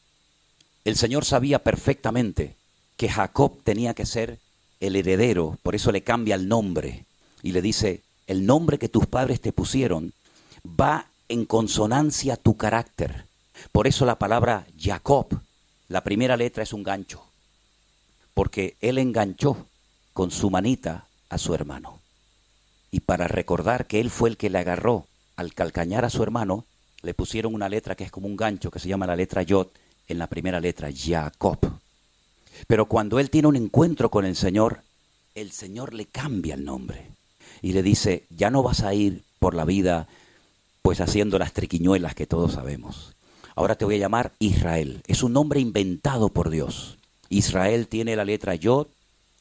el Señor sabía perfectamente que Jacob tenía que ser el heredero, por eso le cambia el nombre y le dice, el nombre que tus padres te pusieron va en consonancia a tu carácter. Por eso la palabra Jacob, la primera letra es un gancho, porque él enganchó con su manita a su hermano. Y para recordar que él fue el que le agarró al calcañar a su hermano, le pusieron una letra que es como un gancho, que se llama la letra Yod, en la primera letra, Jacob. Pero cuando él tiene un encuentro con el Señor le cambia el nombre. Y le dice, ya no vas a ir por la vida pues haciendo las triquiñuelas que todos sabemos. Ahora te voy a llamar Israel. Es un nombre inventado por Dios. Israel tiene la letra Yod,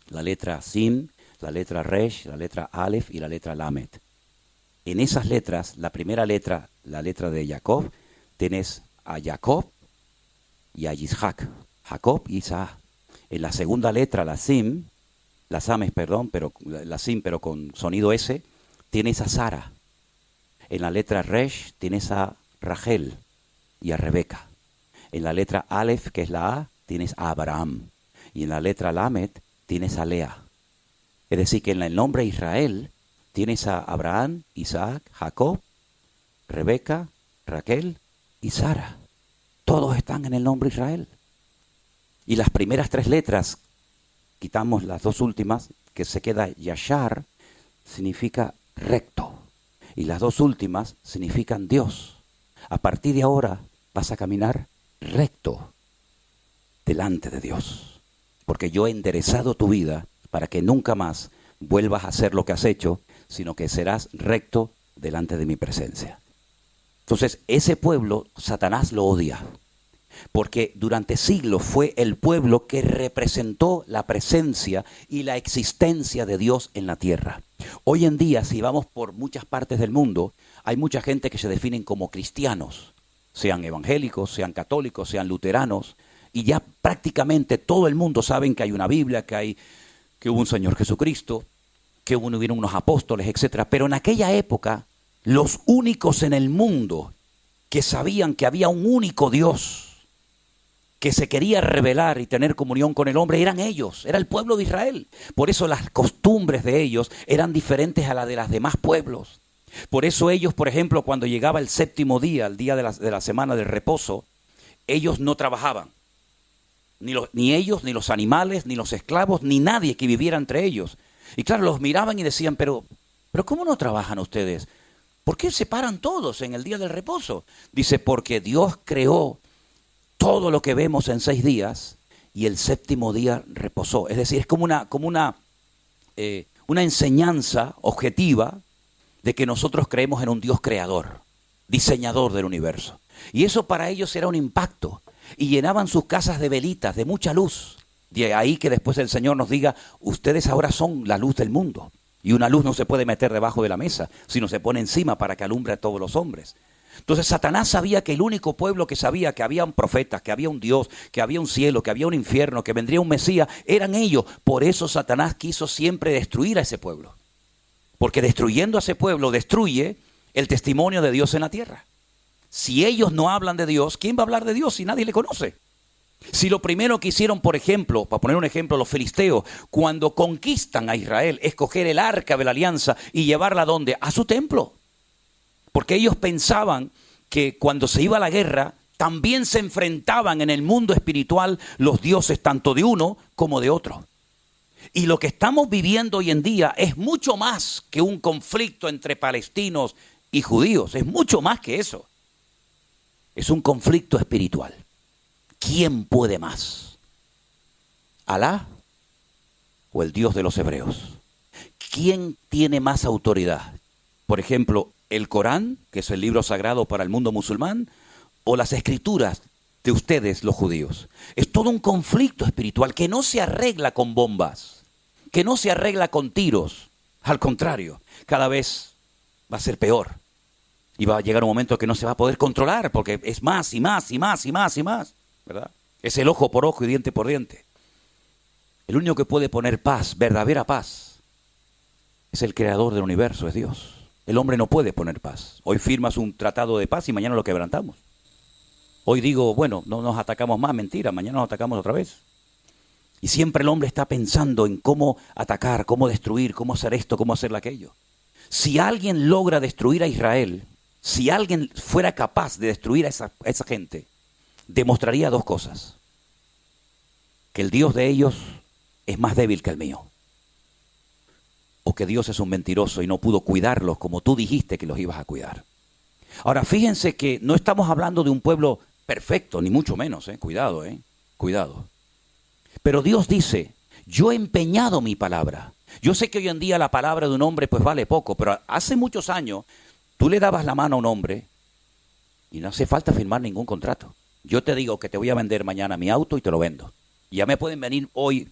la letra Sin, la letra Resh, la letra Aleph y la letra Lamet. En esas letras, la primera letra, la letra de Jacob, tienes a Jacob y a Isaac. Jacob y Isaac. En la segunda letra, la Sim, la Sames, perdón, pero la Sim, pero con sonido S, tienes a Sara. En la letra Resh tienes a Rachel y a Rebeca. En la letra Aleph, que es la A, tienes a Abraham. Y en la letra Lamet tienes a Lea. Es decir, que en el nombre Israel tienes a Abraham, Isaac, Jacob, Rebeca, Raquel y Sara. Todos están en el nombre Israel. Y las primeras 3 letras, quitamos las 2 últimas, que se queda Yashar, significa recto. Y las 2 últimas significan Dios. A partir de ahora vas a caminar recto delante de Dios. Porque yo he enderezado tu vida para que nunca más vuelvas a hacer lo que has hecho, sino que serás recto delante de mi presencia. Entonces, ese pueblo, Satanás lo odia, porque durante siglos fue el pueblo que representó la presencia y la existencia de Dios en la tierra. Hoy en día, si vamos por muchas partes del mundo, hay mucha gente que se definen como cristianos, sean evangélicos, sean católicos, sean luteranos, y ya prácticamente todo el mundo sabe que hay una Biblia, que hubo un Señor Jesucristo, que hubieron unos apóstoles, etc. Pero en aquella época, los únicos en el mundo que sabían que había un único Dios que se quería rebelar y tener comunión con el hombre eran ellos, era el pueblo de Israel. Por eso las costumbres de ellos eran diferentes a las de los demás pueblos. Por eso ellos, por ejemplo, cuando llegaba el séptimo día, el día de la semana del reposo, ellos no trabajaban. Ni ellos, ni los animales, ni los esclavos, ni nadie que viviera entre ellos. Y claro, los miraban y decían, pero ¿cómo no trabajan ustedes? ¿Por qué se paran todos en el día del reposo? Dice, porque Dios creó todo lo que vemos en 6 días y el séptimo día reposó. Es decir, es como una enseñanza objetiva de que nosotros creemos en un Dios creador, diseñador del universo. Y eso para ellos era un impacto. Y llenaban sus casas de velitas, de mucha luz. De ahí que después el Señor nos diga, ustedes ahora son la luz del mundo. Y una luz no se puede meter debajo de la mesa, sino se pone encima para que alumbre a todos los hombres. Entonces Satanás sabía que el único pueblo que sabía que había un profeta, que había un Dios, que había un cielo, que había un infierno, que vendría un Mesías, eran ellos. Por eso Satanás quiso siempre destruir a ese pueblo. Porque destruyendo a ese pueblo, destruye el testimonio de Dios en la tierra. Si ellos no hablan de Dios, ¿quién va a hablar de Dios si nadie le conoce? Si lo primero que hicieron, por ejemplo, para poner un ejemplo, los filisteos, cuando conquistan a Israel, es coger el arca de la alianza y llevarla ¿a dónde? A su templo. Porque ellos pensaban que cuando se iba a la guerra, también se enfrentaban en el mundo espiritual los dioses tanto de uno como de otro. Y lo que estamos viviendo hoy en día es mucho más que un conflicto entre palestinos y judíos, es mucho más que eso. Es un conflicto espiritual. ¿Quién puede más? ¿Alá o el Dios de los hebreos? ¿Quién tiene más autoridad? Por ejemplo, ¿el Corán, que es el libro sagrado para el mundo musulmán, o las escrituras de ustedes, los judíos? Es todo un conflicto espiritual que no se arregla con bombas, que no se arregla con tiros. Al contrario, cada vez va a ser peor. Y va a llegar un momento que no se va a poder controlar, porque es más y más y más y más y más, ¿verdad? Es el ojo por ojo y diente por diente. El único que puede poner paz, verdadera paz, es el creador del universo, es Dios. El hombre no puede poner paz. Hoy firmas un tratado de paz y mañana lo quebrantamos. Hoy digo, bueno, no nos atacamos más, mentira, mañana nos atacamos otra vez. Y siempre el hombre está pensando en cómo atacar, cómo destruir, cómo hacer esto, cómo hacer aquello. Si alguien logra destruir a Israel, si alguien fuera capaz de destruir a esa gente, demostraría 2 cosas. Que el Dios de ellos es más débil que el mío. O que Dios es un mentiroso y no pudo cuidarlos como tú dijiste que los ibas a cuidar. Ahora, fíjense que no estamos hablando de un pueblo perfecto, ni mucho menos, cuidado, cuidado. Pero Dios dice, yo he empeñado mi palabra. Yo sé que hoy en día la palabra de un hombre pues vale poco, pero hace muchos años tú le dabas la mano a un hombre y no hace falta firmar ningún contrato. Yo te digo que te voy a vender mañana mi auto y te lo vendo. Y ya me pueden venir hoy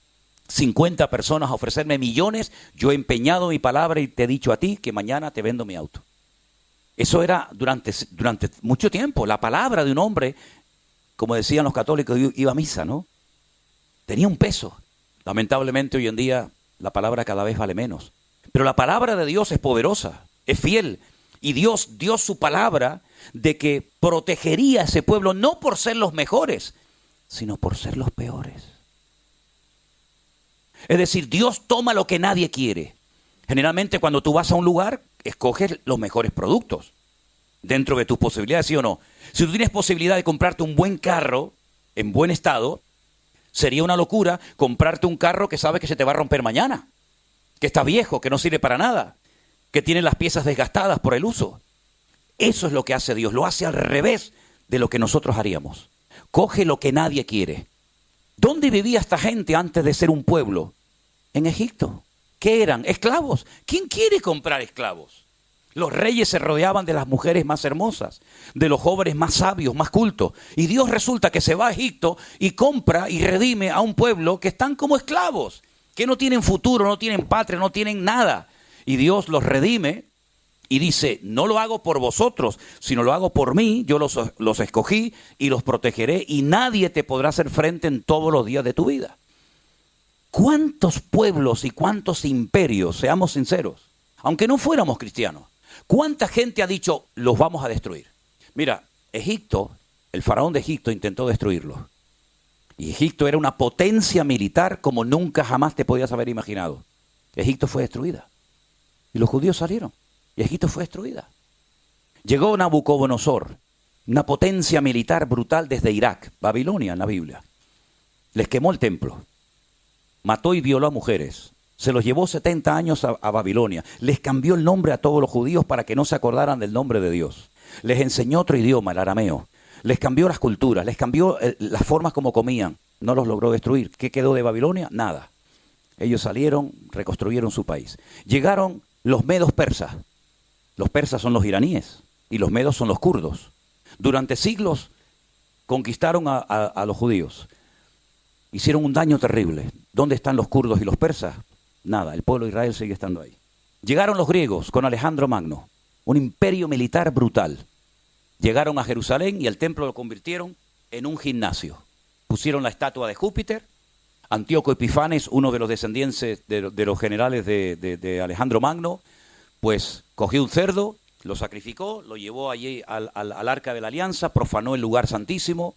50 personas a ofrecerme millones. Yo he empeñado mi palabra y te he dicho a ti que mañana te vendo mi auto. Eso era durante mucho tiempo. La palabra de un hombre, como decían los católicos, iba a misa, ¿no? Tenía un peso. Lamentablemente hoy en día la palabra cada vez vale menos. Pero la palabra de Dios es poderosa, es fiel. Y Dios dio su palabra de que protegería a ese pueblo no por ser los mejores, sino por ser los peores. Es decir, Dios toma lo que nadie quiere. Generalmente cuando tú vas a un lugar, escoges los mejores productos dentro de tus posibilidades, ¿sí o no? Si tú tienes posibilidad de comprarte un buen carro en buen estado, sería una locura comprarte un carro que sabes que se te va a romper mañana, que está viejo, que no sirve para nada, que tiene las piezas desgastadas por el uso. Eso es lo que hace Dios, lo hace al revés de lo que nosotros haríamos. Coge lo que nadie quiere. ¿Dónde vivía esta gente antes de ser un pueblo? En Egipto. ¿Qué eran? Esclavos. ¿Quién quiere comprar esclavos? Los reyes se rodeaban de las mujeres más hermosas, de los jóvenes más sabios, más cultos. Y Dios resulta que se va a Egipto y compra y redime a un pueblo que están como esclavos, que no tienen futuro, no tienen patria, no tienen nada. Y Dios los redime y dice, no lo hago por vosotros, sino lo hago por mí. Yo los escogí y los protegeré y nadie te podrá hacer frente en todos los días de tu vida. ¿Cuántos pueblos y cuántos imperios, seamos sinceros, aunque no fuéramos cristianos, cuánta gente ha dicho, los vamos a destruir? Mira, Egipto, el faraón de Egipto intentó destruirlos. Y Egipto era una potencia militar como nunca jamás te podías haber imaginado. Egipto fue destruida. Y los judíos salieron. Y Egipto fue destruida. Llegó Nabucodonosor, una potencia militar brutal desde Irak, Babilonia en la Biblia. Les quemó el templo. Mató y violó a mujeres. Se los llevó 70 años a Babilonia. Les cambió el nombre a todos los judíos para que no se acordaran del nombre de Dios. Les enseñó otro idioma, el arameo. Les cambió las culturas, les cambió las formas como comían. No los logró destruir. ¿Qué quedó de Babilonia? Nada. Ellos salieron, reconstruyeron su país. Llegaron los medos persas. Los persas son los iraníes y los medos son los kurdos. Durante siglos conquistaron a los judíos. Hicieron un daño terrible. ¿Dónde están los kurdos y los persas? Nada, el pueblo de Israel sigue estando ahí. Llegaron los griegos con Alejandro Magno, un imperio militar brutal. Llegaron a Jerusalén y el templo lo convirtieron en un gimnasio. Pusieron la estatua de Júpiter. Antíoco Epifanes, uno de los descendientes de los generales de Alejandro Magno, pues cogió un cerdo, lo sacrificó, lo llevó allí al Arca de la Alianza, profanó el lugar santísimo.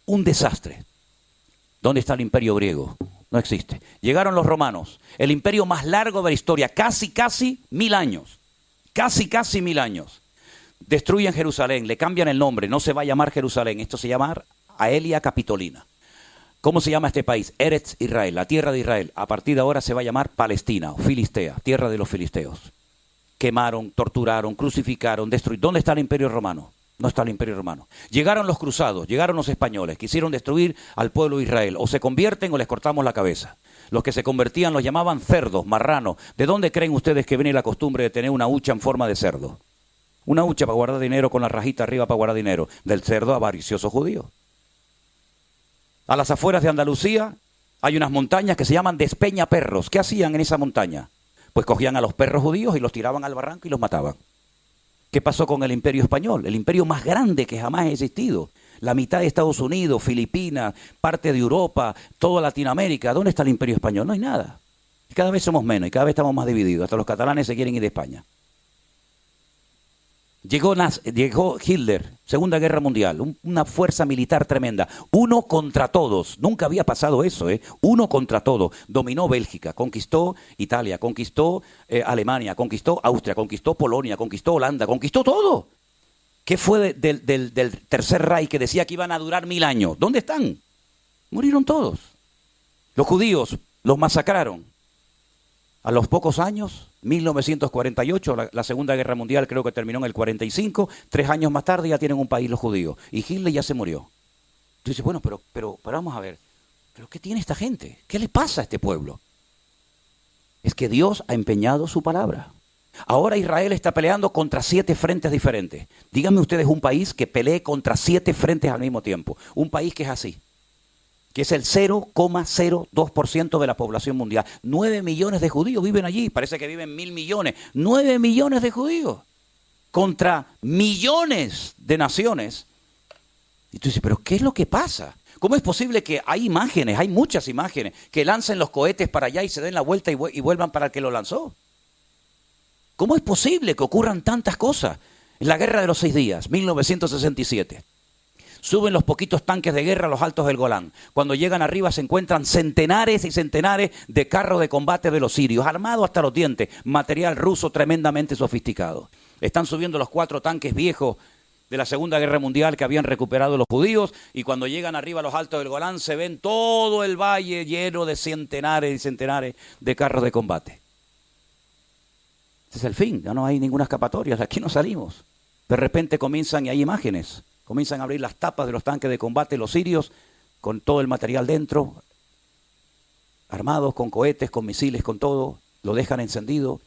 Un desastre. ¿Dónde está el imperio griego? No existe. Llegaron los romanos, el imperio más largo de la historia, casi 1000 años. Casi 1000 años. Destruyen Jerusalén, le cambian el nombre, no se va a llamar Jerusalén, esto se llama Aelia Capitolina. ¿Cómo se llama este país? Eretz Israel, la tierra de Israel. A partir de ahora se va a llamar Palestina o Filistea, tierra de los filisteos. Quemaron, torturaron, crucificaron, destruyeron. ¿Dónde está el imperio romano? No está el imperio romano. Llegaron los cruzados, llegaron los españoles, quisieron destruir al pueblo de Israel. O se convierten o les cortamos la cabeza. Los que se convertían los llamaban cerdos, marranos. ¿De dónde creen ustedes que viene la costumbre de tener una hucha en forma de cerdo? Una hucha para guardar dinero con la rajita arriba para guardar dinero. Del cerdo avaricioso judío. A las afueras de Andalucía hay unas montañas que se llaman Despeñaperros. ¿Qué hacían en esa montaña? Pues cogían a los perros judíos y los tiraban al barranco y los mataban. ¿Qué pasó con el imperio español? El imperio más grande que jamás ha existido. La mitad de Estados Unidos, Filipinas, parte de Europa, toda Latinoamérica. ¿Dónde está el imperio español? No hay nada. Y cada vez somos menos y cada vez estamos más divididos. Hasta los catalanes se quieren ir de España. Llegó Hitler, Segunda Guerra Mundial, una fuerza militar tremenda. Uno contra todos. Nunca había pasado eso, ¿eh? Uno contra todos. Dominó Bélgica, conquistó Italia, conquistó Alemania, conquistó Austria, conquistó Polonia, conquistó Holanda, conquistó todo. ¿Qué fue del Tercer Reich que decía que iban a durar 1000 años? ¿Dónde están? Murieron todos. Los judíos los masacraron. A los pocos años, 1948, la Segunda Guerra Mundial creo que terminó en el 45, 3 años más tarde ya tienen un país los judíos. Y Hitler ya se murió. Tú dices, bueno, pero vamos a ver, ¿pero qué tiene esta gente? ¿Qué le pasa a este pueblo? Es que Dios ha empeñado su palabra. Ahora Israel está peleando contra 7 frentes diferentes. Díganme ustedes un país que pelee contra 7 frentes al mismo tiempo. Un país que es así. Que es el 0,02% de la población mundial. 9 millones de judíos viven allí, parece que viven 1000 millones. 9 millones de judíos contra millones de naciones. Y tú dices, ¿pero qué es lo que pasa? ¿Cómo es posible que hay imágenes, hay muchas imágenes, que lancen los cohetes para allá y se den la vuelta y vuelvan para el que lo lanzó? ¿Cómo es posible que ocurran tantas cosas? En la Guerra de los 6 días, 1967. Suben los poquitos tanques de guerra a los altos del Golán. Cuando llegan arriba se encuentran centenares y centenares de carros de combate de los sirios, armados hasta los dientes, material ruso tremendamente sofisticado. Están subiendo los 4 tanques viejos de la Segunda Guerra Mundial que habían recuperado los judíos, y cuando llegan arriba a los altos del Golán se ven todo el valle lleno de centenares y centenares de carros de combate. Este es el fin, ya no hay ninguna escapatoria, de aquí no salimos. De repente comienzan y hay imágenes. Comienzan a abrir las tapas de los tanques de combate, los sirios, con todo el material dentro, armados con cohetes, con misiles, con todo, lo dejan encendido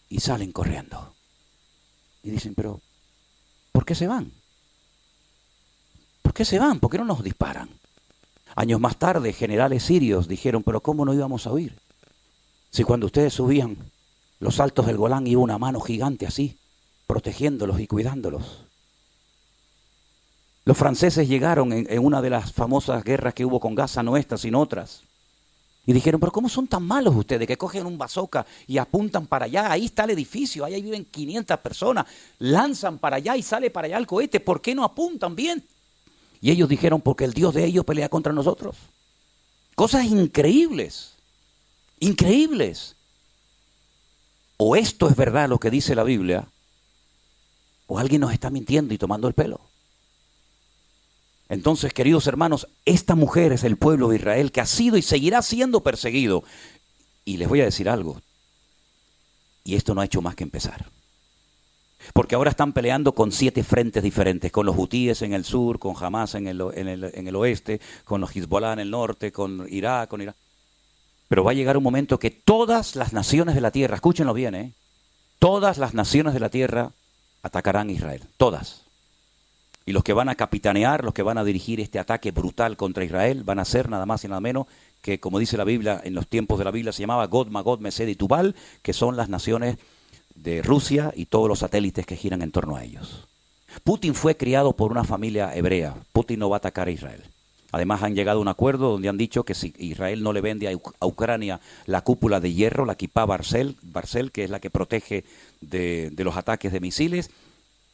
y salen corriendo. Y dicen, pero ¿por qué se van? ¿Por qué se van? ¿Por qué no nos disparan? Años más tarde, generales sirios dijeron, pero ¿cómo no íbamos a huir? Si cuando ustedes subían los altos del Golán iba una mano gigante así, protegiéndolos y cuidándolos. Los franceses llegaron en una de las famosas guerras que hubo con Gaza, no estas, sino otras. Y dijeron, pero ¿cómo son tan malos ustedes que cogen un bazooka y apuntan para allá? Ahí está el edificio, ahí viven 500 personas. Lanzan para allá y sale para allá el cohete. ¿Por qué no apuntan bien? Y ellos dijeron, porque el Dios de ellos pelea contra nosotros. Cosas increíbles, increíbles. O esto es verdad lo que dice la Biblia, o alguien nos está mintiendo y tomando el pelo. Entonces, queridos hermanos, esta mujer es el pueblo de Israel que ha sido y seguirá siendo perseguido. Y les voy a decir algo, y esto no ha hecho más que empezar. Porque ahora están peleando con 7 frentes diferentes, con los hutíes en el sur, con Hamas en el oeste, con los Hezbollah en el norte, con Irak, Pero va a llegar un momento que todas las naciones de la tierra, escúchenlo bien, todas las naciones de la tierra atacarán a Israel, todas. Y los que van a capitanear, los que van a dirigir este ataque brutal contra Israel, van a ser nada más y nada menos que, como dice la Biblia, en los tiempos de la Biblia se llamaba Gog, Magog, Mesed y Tubal, que son las naciones de Rusia y todos los satélites que giran en torno a ellos. Putin fue criado por una familia hebrea. Putin no va a atacar a Israel. Además han llegado a un acuerdo donde han dicho que si Israel no le vende a Ucrania la cúpula de hierro, la Kipá Barcel, que es la que protege de los ataques de misiles,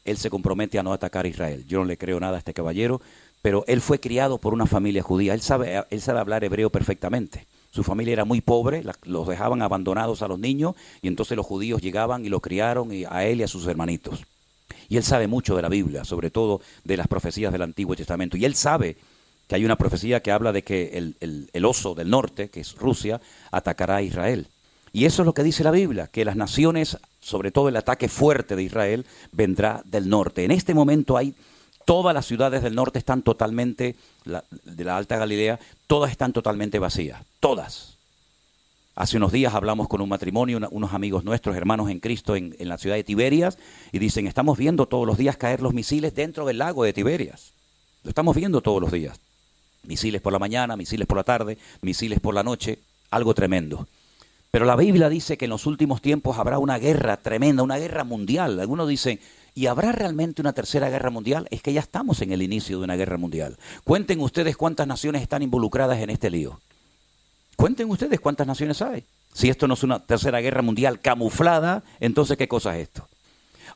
él se compromete a no atacar a Israel. Yo no le creo nada a este caballero, pero él fue criado por una familia judía. Él sabe hablar hebreo perfectamente. Su familia era muy pobre, los dejaban abandonados a los niños y entonces los judíos llegaban y lo criaron a él y a sus hermanitos. Y él sabe mucho de la Biblia, sobre todo de las profecías del Antiguo Testamento. Y él sabe que hay una profecía que habla de que el oso del norte, que es Rusia, atacará a Israel. Y eso es lo que dice la Biblia, que las naciones, sobre todo el ataque fuerte de Israel, vendrá del norte. En este momento todas las ciudades del norte están totalmente, de la Alta Galilea, todas están totalmente vacías, todas. Hace unos días hablamos con un matrimonio, unos amigos nuestros, hermanos en Cristo, en la ciudad de Tiberias, y dicen, estamos viendo todos los días caer los misiles dentro del lago de Tiberias. Lo estamos viendo todos los días. Misiles por la mañana, misiles por la tarde, misiles por la noche, algo tremendo. Pero la Biblia dice que en los últimos tiempos habrá una guerra tremenda, una guerra mundial. Algunos dicen, ¿y habrá realmente una tercera guerra mundial? Es que ya estamos en el inicio de una guerra mundial. Cuenten ustedes cuántas naciones están involucradas en este lío. Cuenten ustedes cuántas naciones hay. Si esto no es una tercera guerra mundial camuflada, entonces ¿qué cosa es esto?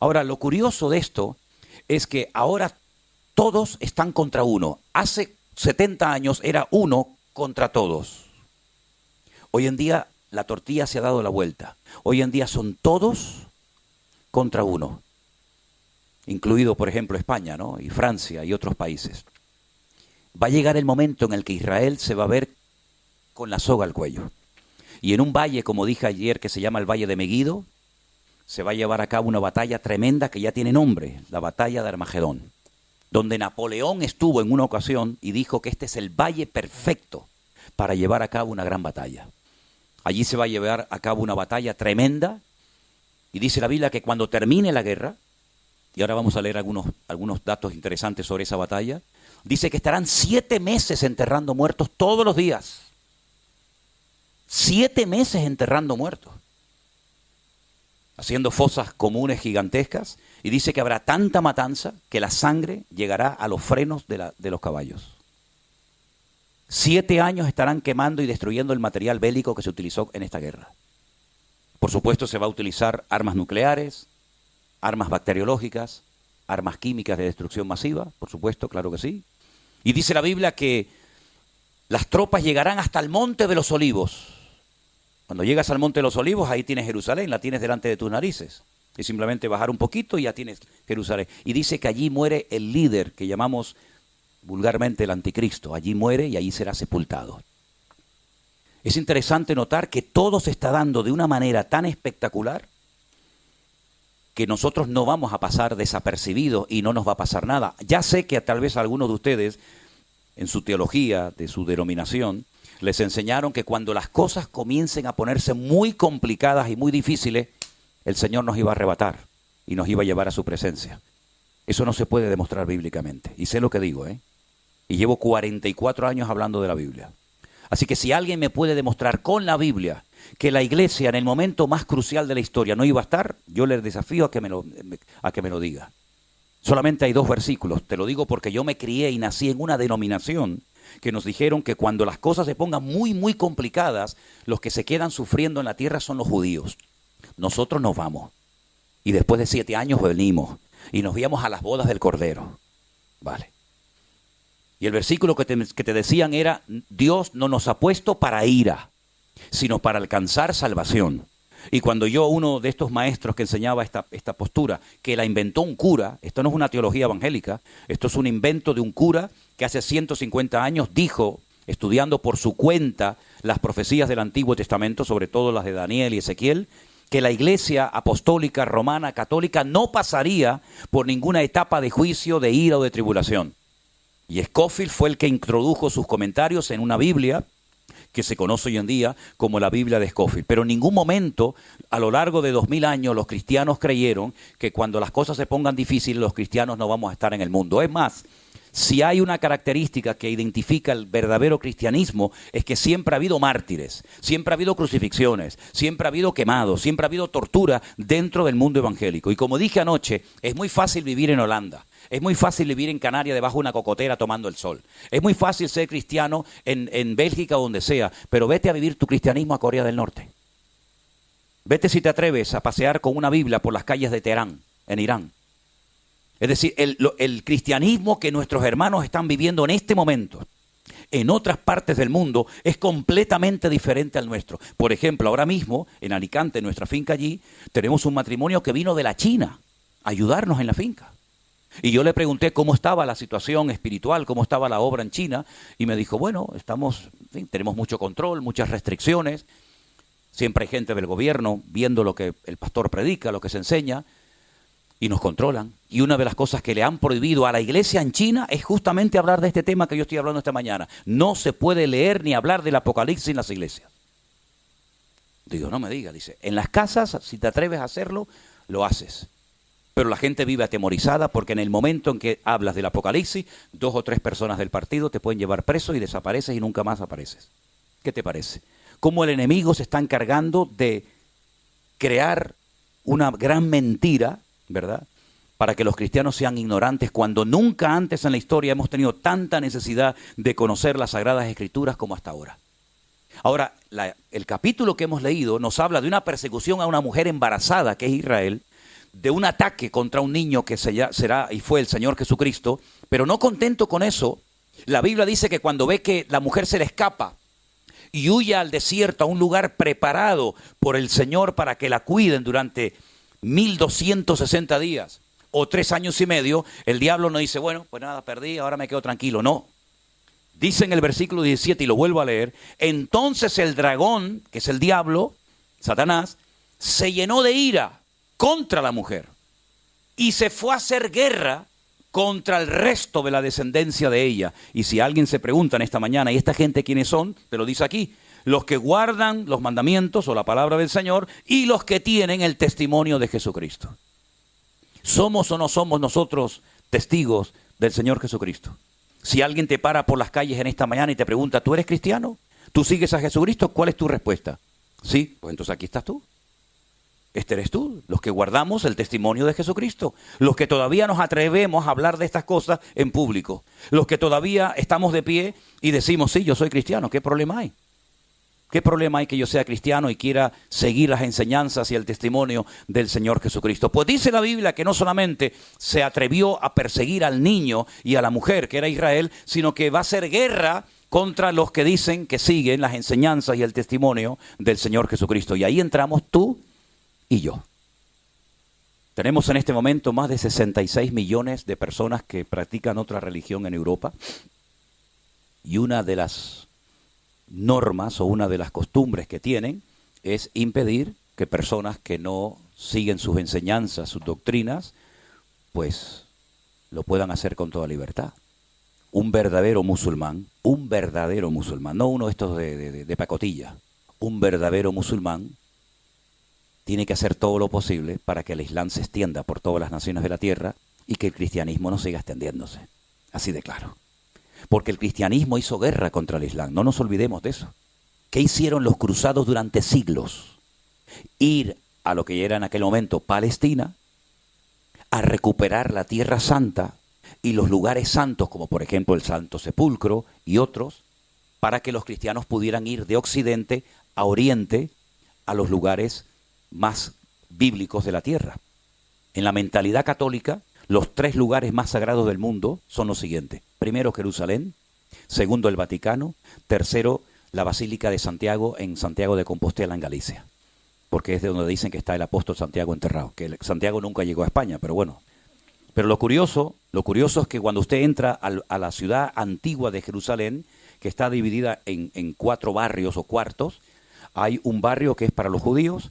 Ahora, lo curioso de esto es que ahora todos están contra uno. Hace 70 años era uno contra todos. Hoy en día la tortilla se ha dado la vuelta. Hoy en día son todos contra uno. Incluido, por ejemplo, España, ¿no? Y Francia y otros países. Va a llegar el momento en el que Israel se va a ver con la soga al cuello. Y en un valle, como dije ayer, que se llama el Valle de Meguido, se va a llevar a cabo una batalla tremenda que ya tiene nombre, la batalla de Armagedón, donde Napoleón estuvo en una ocasión y dijo que este es el valle perfecto para llevar a cabo una gran batalla. Allí se va a llevar a cabo una batalla tremenda y dice la Biblia que cuando termine la guerra, y ahora vamos a leer algunos datos interesantes sobre esa batalla, dice que estarán 7 meses enterrando muertos todos los días. 7 meses enterrando muertos. Haciendo fosas comunes gigantescas, y dice que habrá tanta matanza que la sangre llegará a los frenos de los caballos. 7 años estarán quemando y destruyendo el material bélico que se utilizó en esta guerra. Por supuesto se va a utilizar armas nucleares, armas bacteriológicas, armas químicas de destrucción masiva, por supuesto, claro que sí. Y dice la Biblia que las tropas llegarán hasta el Monte de los Olivos. Cuando llegas al Monte de los Olivos, ahí tienes Jerusalén, la tienes delante de tus narices. Es simplemente bajar un poquito y ya tienes Jerusalén. Y dice que allí muere el líder que llamamos vulgarmente el anticristo. Allí muere y allí será sepultado. Es interesante notar que todo se está dando de una manera tan espectacular que nosotros no vamos a pasar desapercibidos y no nos va a pasar nada. Ya sé que tal vez algunos de ustedes, en su teología, de su denominación, les enseñaron que cuando las cosas comiencen a ponerse muy complicadas y muy difíciles, el Señor nos iba a arrebatar y nos iba a llevar a su presencia. Eso no se puede demostrar bíblicamente. Y sé lo que digo, Y llevo 44 años hablando de la Biblia. Así que si alguien me puede demostrar con la Biblia que la iglesia en el momento más crucial de la historia no iba a estar, yo les desafío a que me lo diga. Solamente hay 2 versículos. Te lo digo porque yo me crié y nací en una denominación que nos dijeron que cuando las cosas se pongan muy, muy complicadas, los que se quedan sufriendo en la tierra son los judíos. Nosotros nos vamos. Y después de 7 años venimos. Y nos íbamos a las bodas del Cordero. Vale. Y el versículo que te decían era, Dios no nos ha puesto para ira, sino para alcanzar salvación. Y cuando uno de estos maestros que enseñaba esta postura, que la inventó un cura, esto no es una teología evangélica, esto es un invento de un cura que hace 150 años dijo, estudiando por su cuenta las profecías del Antiguo Testamento, sobre todo las de Daniel y Ezequiel, que la iglesia apostólica, romana, católica no pasaría por ninguna etapa de juicio, de ira o de tribulación. Y Scofield fue el que introdujo sus comentarios en una Biblia que se conoce hoy en día como la Biblia de Scofield. Pero en ningún momento, a lo largo de 2000 años, los cristianos creyeron que cuando las cosas se pongan difíciles, los cristianos no vamos a estar en el mundo. Es más, si hay una característica que identifica el verdadero cristianismo, es que siempre ha habido mártires, siempre ha habido crucifixiones, siempre ha habido quemados, siempre ha habido tortura dentro del mundo evangélico. Y como dije anoche, es muy fácil vivir en Holanda. Es muy fácil vivir en Canarias debajo de una cocotera tomando el sol. Es muy fácil ser cristiano en Bélgica o donde sea, pero vete a vivir tu cristianismo a Corea del Norte. Vete si te atreves a pasear con una Biblia por las calles de Teherán, en Irán. Es decir, el cristianismo que nuestros hermanos están viviendo en este momento en otras partes del mundo es completamente diferente al nuestro. Por ejemplo, ahora mismo en Alicante, en nuestra finca allí, tenemos un matrimonio que vino de la China a ayudarnos en la finca. Y yo le pregunté cómo estaba la situación espiritual, cómo estaba la obra en China, y me dijo, bueno, tenemos mucho control, muchas restricciones, siempre hay gente del gobierno viendo lo que el pastor predica, lo que se enseña, y nos controlan. Y una de las cosas que le han prohibido a la iglesia en China es justamente hablar de este tema que yo estoy hablando esta mañana. No se puede leer ni hablar del Apocalipsis en las iglesias. Digo, no me diga, dice, en las casas, si te atreves a hacerlo, lo haces. Pero la gente vive atemorizada porque en el momento en que hablas del Apocalipsis, 2 o 3 personas del partido te pueden llevar preso y desapareces y nunca más apareces. ¿Qué te parece? Cómo el enemigo se está encargando de crear una gran mentira, ¿verdad?, para que los cristianos sean ignorantes cuando nunca antes en la historia hemos tenido tanta necesidad de conocer las Sagradas Escrituras como hasta ahora. Ahora, el capítulo que hemos leído nos habla de una persecución a una mujer embarazada, que es Israel, de un ataque contra un niño que será y fue el Señor Jesucristo, pero no contento con eso, la Biblia dice que cuando ve que la mujer se le escapa y huye al desierto, a un lugar preparado por el Señor para que la cuiden durante 1260 días o 3 años y medio, el diablo no dice, bueno, pues nada, perdí, ahora me quedo tranquilo. No. Dice en el versículo 17, y lo vuelvo a leer, entonces el dragón, que es el diablo, Satanás, se llenó de ira contra la mujer y se fue a hacer guerra contra el resto de la descendencia de ella. Y si alguien se pregunta en esta mañana, ¿y esta gente quiénes son? Te lo dice aquí. Los que guardan los mandamientos o la palabra del Señor y los que tienen el testimonio de Jesucristo. ¿Somos o no somos nosotros testigos del Señor Jesucristo? Si alguien te para por las calles en esta mañana y te pregunta, ¿tú eres cristiano? ¿Tú sigues a Jesucristo? ¿Cuál es tu respuesta? Sí, pues entonces aquí estás tú. Este eres tú, los que guardamos el testimonio de Jesucristo, los que todavía nos atrevemos a hablar de estas cosas en público, los que todavía estamos de pie y decimos, sí, yo soy cristiano, ¿qué problema hay? ¿Qué problema hay que yo sea cristiano y quiera seguir las enseñanzas y el testimonio del Señor Jesucristo? Pues dice la Biblia que no solamente se atrevió a perseguir al niño y a la mujer, que era Israel, sino que va a hacer guerra contra los que dicen que siguen las enseñanzas y el testimonio del Señor Jesucristo. Y ahí entramos tú y yo. Tenemos en este momento más de 66 millones de personas que practican otra religión en Europa. Y una de las normas o una de las costumbres que tienen es impedir que personas que no siguen sus enseñanzas, sus doctrinas, pues lo puedan hacer con toda libertad. Un verdadero musulmán, no uno de estos de pacotilla, un verdadero musulmán tiene que hacer todo lo posible para que el Islam se extienda por todas las naciones de la tierra y que el cristianismo no siga extendiéndose. Así de claro. Porque el cristianismo hizo guerra contra el Islam, no nos olvidemos de eso. ¿Qué hicieron los cruzados durante siglos? Ir a lo que era en aquel momento Palestina, a recuperar la Tierra Santa y los lugares santos, como por ejemplo el Santo Sepulcro y otros, para que los cristianos pudieran ir de Occidente a Oriente, a los lugares más bíblicos de la tierra. En la mentalidad católica, Los 3 lugares más sagrados del mundo son los siguientes. Primero, Jerusalén. Segundo, el Vaticano. Tercero, la Basílica de Santiago en Santiago de Compostela, en Galicia. Porque es de donde dicen que está el apóstol Santiago enterrado. Que Santiago nunca llegó a España, pero bueno. Pero lo curioso es que cuando usted entra a la ciudad antigua de Jerusalén, que está dividida en 4 barrios o cuartos, hay un barrio que es para los judíos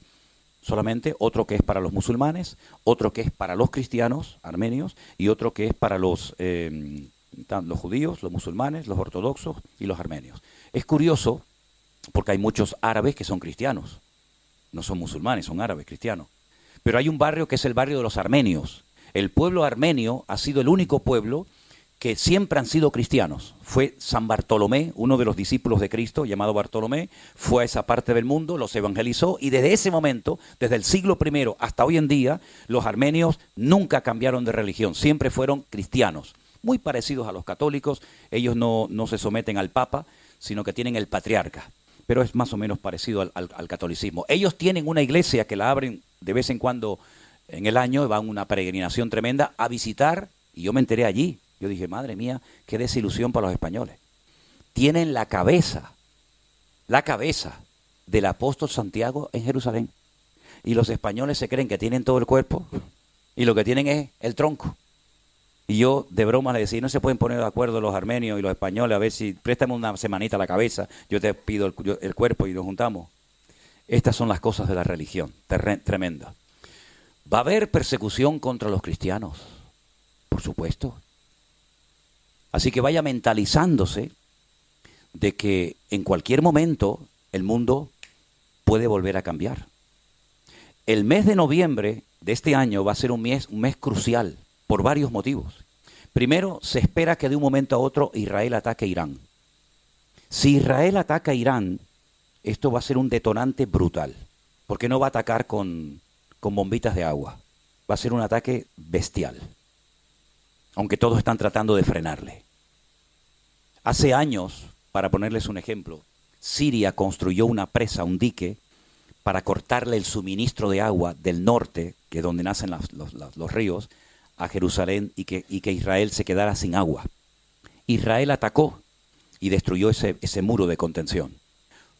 solamente, otro que es para los musulmanes, otro que es para los cristianos armenios y otro que es para los judíos, los musulmanes, los ortodoxos y los armenios. Es curioso porque hay muchos árabes que son cristianos, no son musulmanes, son árabes cristianos. Pero hay un barrio que es el barrio de los armenios. El pueblo armenio ha sido el único pueblo que siempre han sido cristianos. Fue San Bartolomé, uno de los discípulos de Cristo, llamado Bartolomé, fue a esa parte del mundo, los evangelizó, y desde ese momento, desde el siglo I hasta hoy en día, los armenios nunca cambiaron de religión, siempre fueron cristianos, muy parecidos a los católicos. Ellos no se someten al Papa, sino que tienen el patriarca, pero es más o menos parecido al catolicismo. Ellos tienen una iglesia que la abren de vez en cuando en el año, van una peregrinación tremenda a visitar, y yo me enteré allí. Yo dije, madre mía, qué desilusión para los españoles. Tienen la cabeza del apóstol Santiago en Jerusalén. Y los españoles se creen que tienen todo el cuerpo y lo que tienen es el tronco. Y yo de broma le decía, no se pueden poner de acuerdo los armenios y los españoles, a ver si préstame una semanita la cabeza, yo te pido el cuerpo y nos juntamos. Estas son las cosas de la religión, tremenda. ¿Va a haber persecución contra los cristianos? Por supuesto. Así que vaya mentalizándose de que en cualquier momento el mundo puede volver a cambiar. El mes de noviembre de este año va a ser un mes crucial por varios motivos. Primero, se espera que de un momento a otro Israel ataque a Irán. Si Israel ataca a Irán, esto va a ser un detonante brutal, porque no va a atacar con bombitas de agua. Va a ser un ataque bestial, aunque todos están tratando de frenarle. Hace años, para ponerles un ejemplo, Siria construyó una presa, un dique, para cortarle el suministro de agua del norte, que es donde nacen los ríos, a Jerusalén, y que Israel se quedara sin agua. Israel atacó y destruyó ese muro de contención.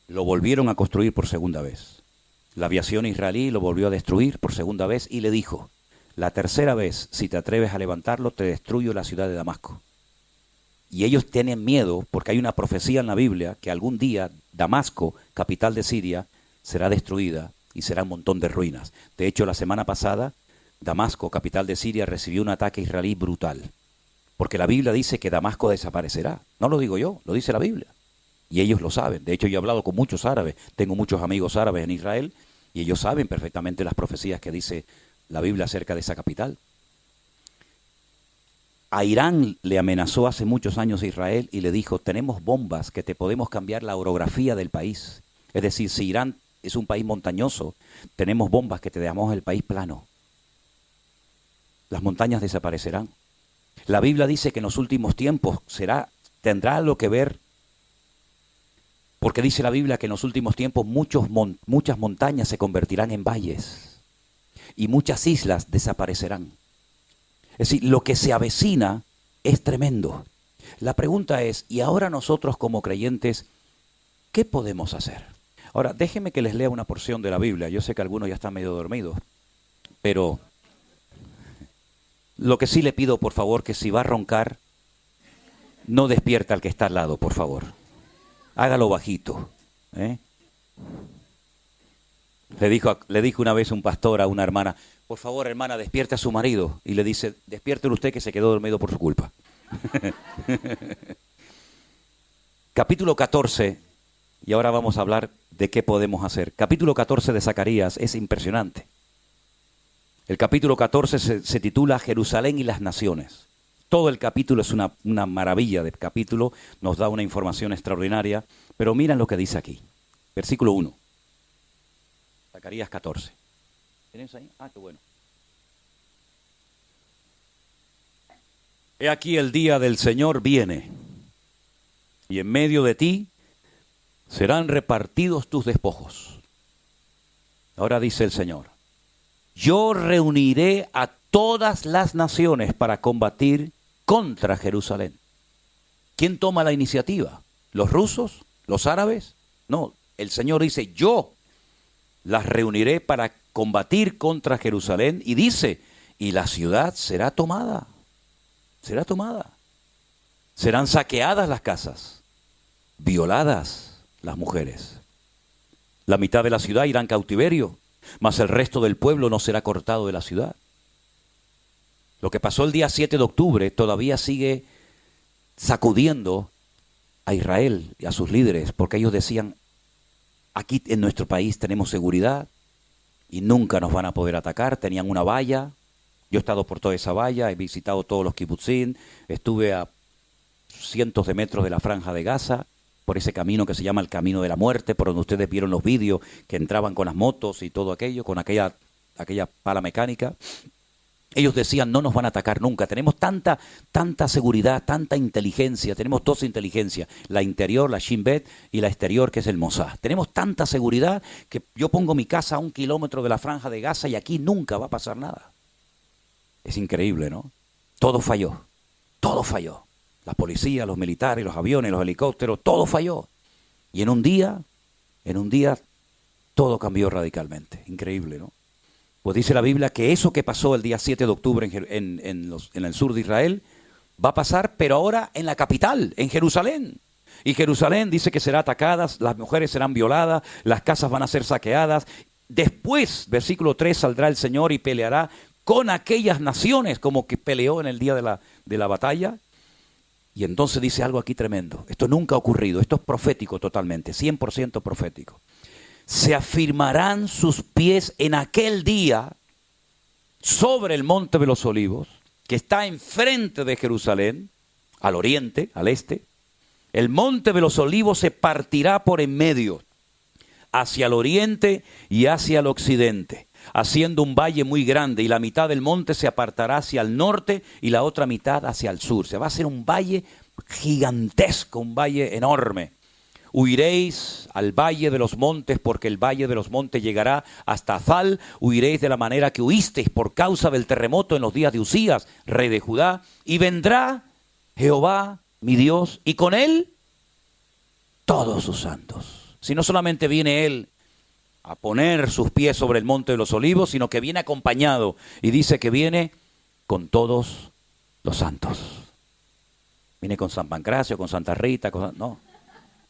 Lo volvieron a construir por segunda vez. La aviación israelí lo volvió a destruir por segunda vez y le dijo, la tercera vez, si te atreves a levantarlo, te destruyo la ciudad de Damasco. Y ellos tienen miedo porque hay una profecía en la Biblia que algún día Damasco, capital de Siria, será destruida y será un montón de ruinas. De hecho, la semana pasada, Damasco, capital de Siria, recibió un ataque israelí brutal. Porque la Biblia dice que Damasco desaparecerá. No lo digo yo, lo dice la Biblia. Y ellos lo saben. De hecho, yo he hablado con muchos árabes. Tengo muchos amigos árabes en Israel y ellos saben perfectamente las profecías que dice la Biblia acerca de esa capital. A Irán le amenazó hace muchos años a Israel y le dijo, tenemos bombas que te podemos cambiar la orografía del país. Es decir, si Irán es un país montañoso, tenemos bombas que te dejamos el país plano. Las montañas desaparecerán. La Biblia dice que en los últimos tiempos tendrá algo que ver, porque dice la Biblia que en los últimos tiempos muchas montañas se convertirán en valles y muchas islas desaparecerán. Es decir, lo que se avecina es tremendo. La pregunta es, ¿y ahora nosotros como creyentes, qué podemos hacer? Ahora, déjenme que les lea una porción de la Biblia. Yo sé que algunos ya están medio dormidos, pero lo que sí le pido, por favor, que si va a roncar, no despierta al que está al lado, por favor. Hágalo bajito. Le dijo una vez un pastor a una hermana, por favor, hermana, despierte a su marido. Y le dice, despiértelo usted que se quedó dormido por su culpa. Capítulo 14, y ahora vamos a hablar de qué podemos hacer. Capítulo 14 de Zacarías es impresionante. El capítulo 14 se titula Jerusalén y las naciones. Todo el capítulo es una maravilla de capítulo, nos da una información extraordinaria, pero miren lo que dice aquí. Versículo 1. Zacarías 14. ¿Tienes ahí? Ah, qué bueno. He aquí el día del Señor viene, y en medio de ti serán repartidos tus despojos. Ahora dice el Señor, yo reuniré a todas las naciones para combatir contra Jerusalén. ¿Quién toma la iniciativa? ¿Los rusos? ¿Los árabes? No, el Señor dice, yo las reuniré para combatir contra Jerusalén, y dice, y la ciudad será tomada, será tomada. Serán saqueadas las casas, violadas las mujeres. La mitad de la ciudad irá en cautiverio, mas el resto del pueblo no será cortado de la ciudad. Lo que pasó el día 7 de octubre todavía sigue sacudiendo a Israel y a sus líderes, porque ellos decían, aquí en nuestro país tenemos seguridad y nunca nos van a poder atacar. Tenían una valla, yo he estado por toda esa valla, he visitado todos los kibutzim, estuve a cientos de metros de la franja de Gaza, por ese camino que se llama el Camino de la Muerte, por donde ustedes vieron los vídeos que entraban con las motos y todo aquello, con aquella pala mecánica. Ellos decían, no nos van a atacar nunca, tenemos tanta seguridad, tanta inteligencia, tenemos dos inteligencias, la interior, la Shin Bet, y la exterior, que es el Mossad. Tenemos tanta seguridad que yo pongo mi casa a 1 kilómetro de la franja de Gaza y aquí nunca va a pasar nada. Es increíble, ¿no? Todo falló, todo falló. La policía, los militares, los aviones, los helicópteros, todo falló. Y en un día, todo cambió radicalmente. Increíble, ¿no? Pues dice la Biblia que eso que pasó el día 7 de octubre en el sur de Israel va a pasar, pero ahora en la capital, en Jerusalén. Y Jerusalén dice que será atacada, las mujeres serán violadas, las casas van a ser saqueadas. Después, versículo 3, saldrá el Señor y peleará con aquellas naciones como que peleó en el día de la batalla. Y entonces dice algo aquí tremendo. Esto nunca ha ocurrido, esto es profético totalmente, 100% profético. Se afirmarán sus pies en aquel día sobre el monte de los olivos, que está enfrente de Jerusalén, al oriente, al este. El monte de los olivos se partirá por en medio, hacia el oriente y hacia el occidente, haciendo un valle muy grande, y la mitad del monte se apartará hacia el norte y la otra mitad hacia el sur. Se va a hacer un valle gigantesco, un valle enorme. Huiréis al valle de los montes, porque el valle de los montes llegará hasta Azal. Huiréis de la manera que huisteis por causa del terremoto en los días de Usías, rey de Judá. Y vendrá Jehová, mi Dios, y con él todos sus santos. Si no solamente viene él a poner sus pies sobre el monte de los olivos, sino que viene acompañado, y dice que viene con todos los santos. Viene con San Pancracio, con Santa Rita, no.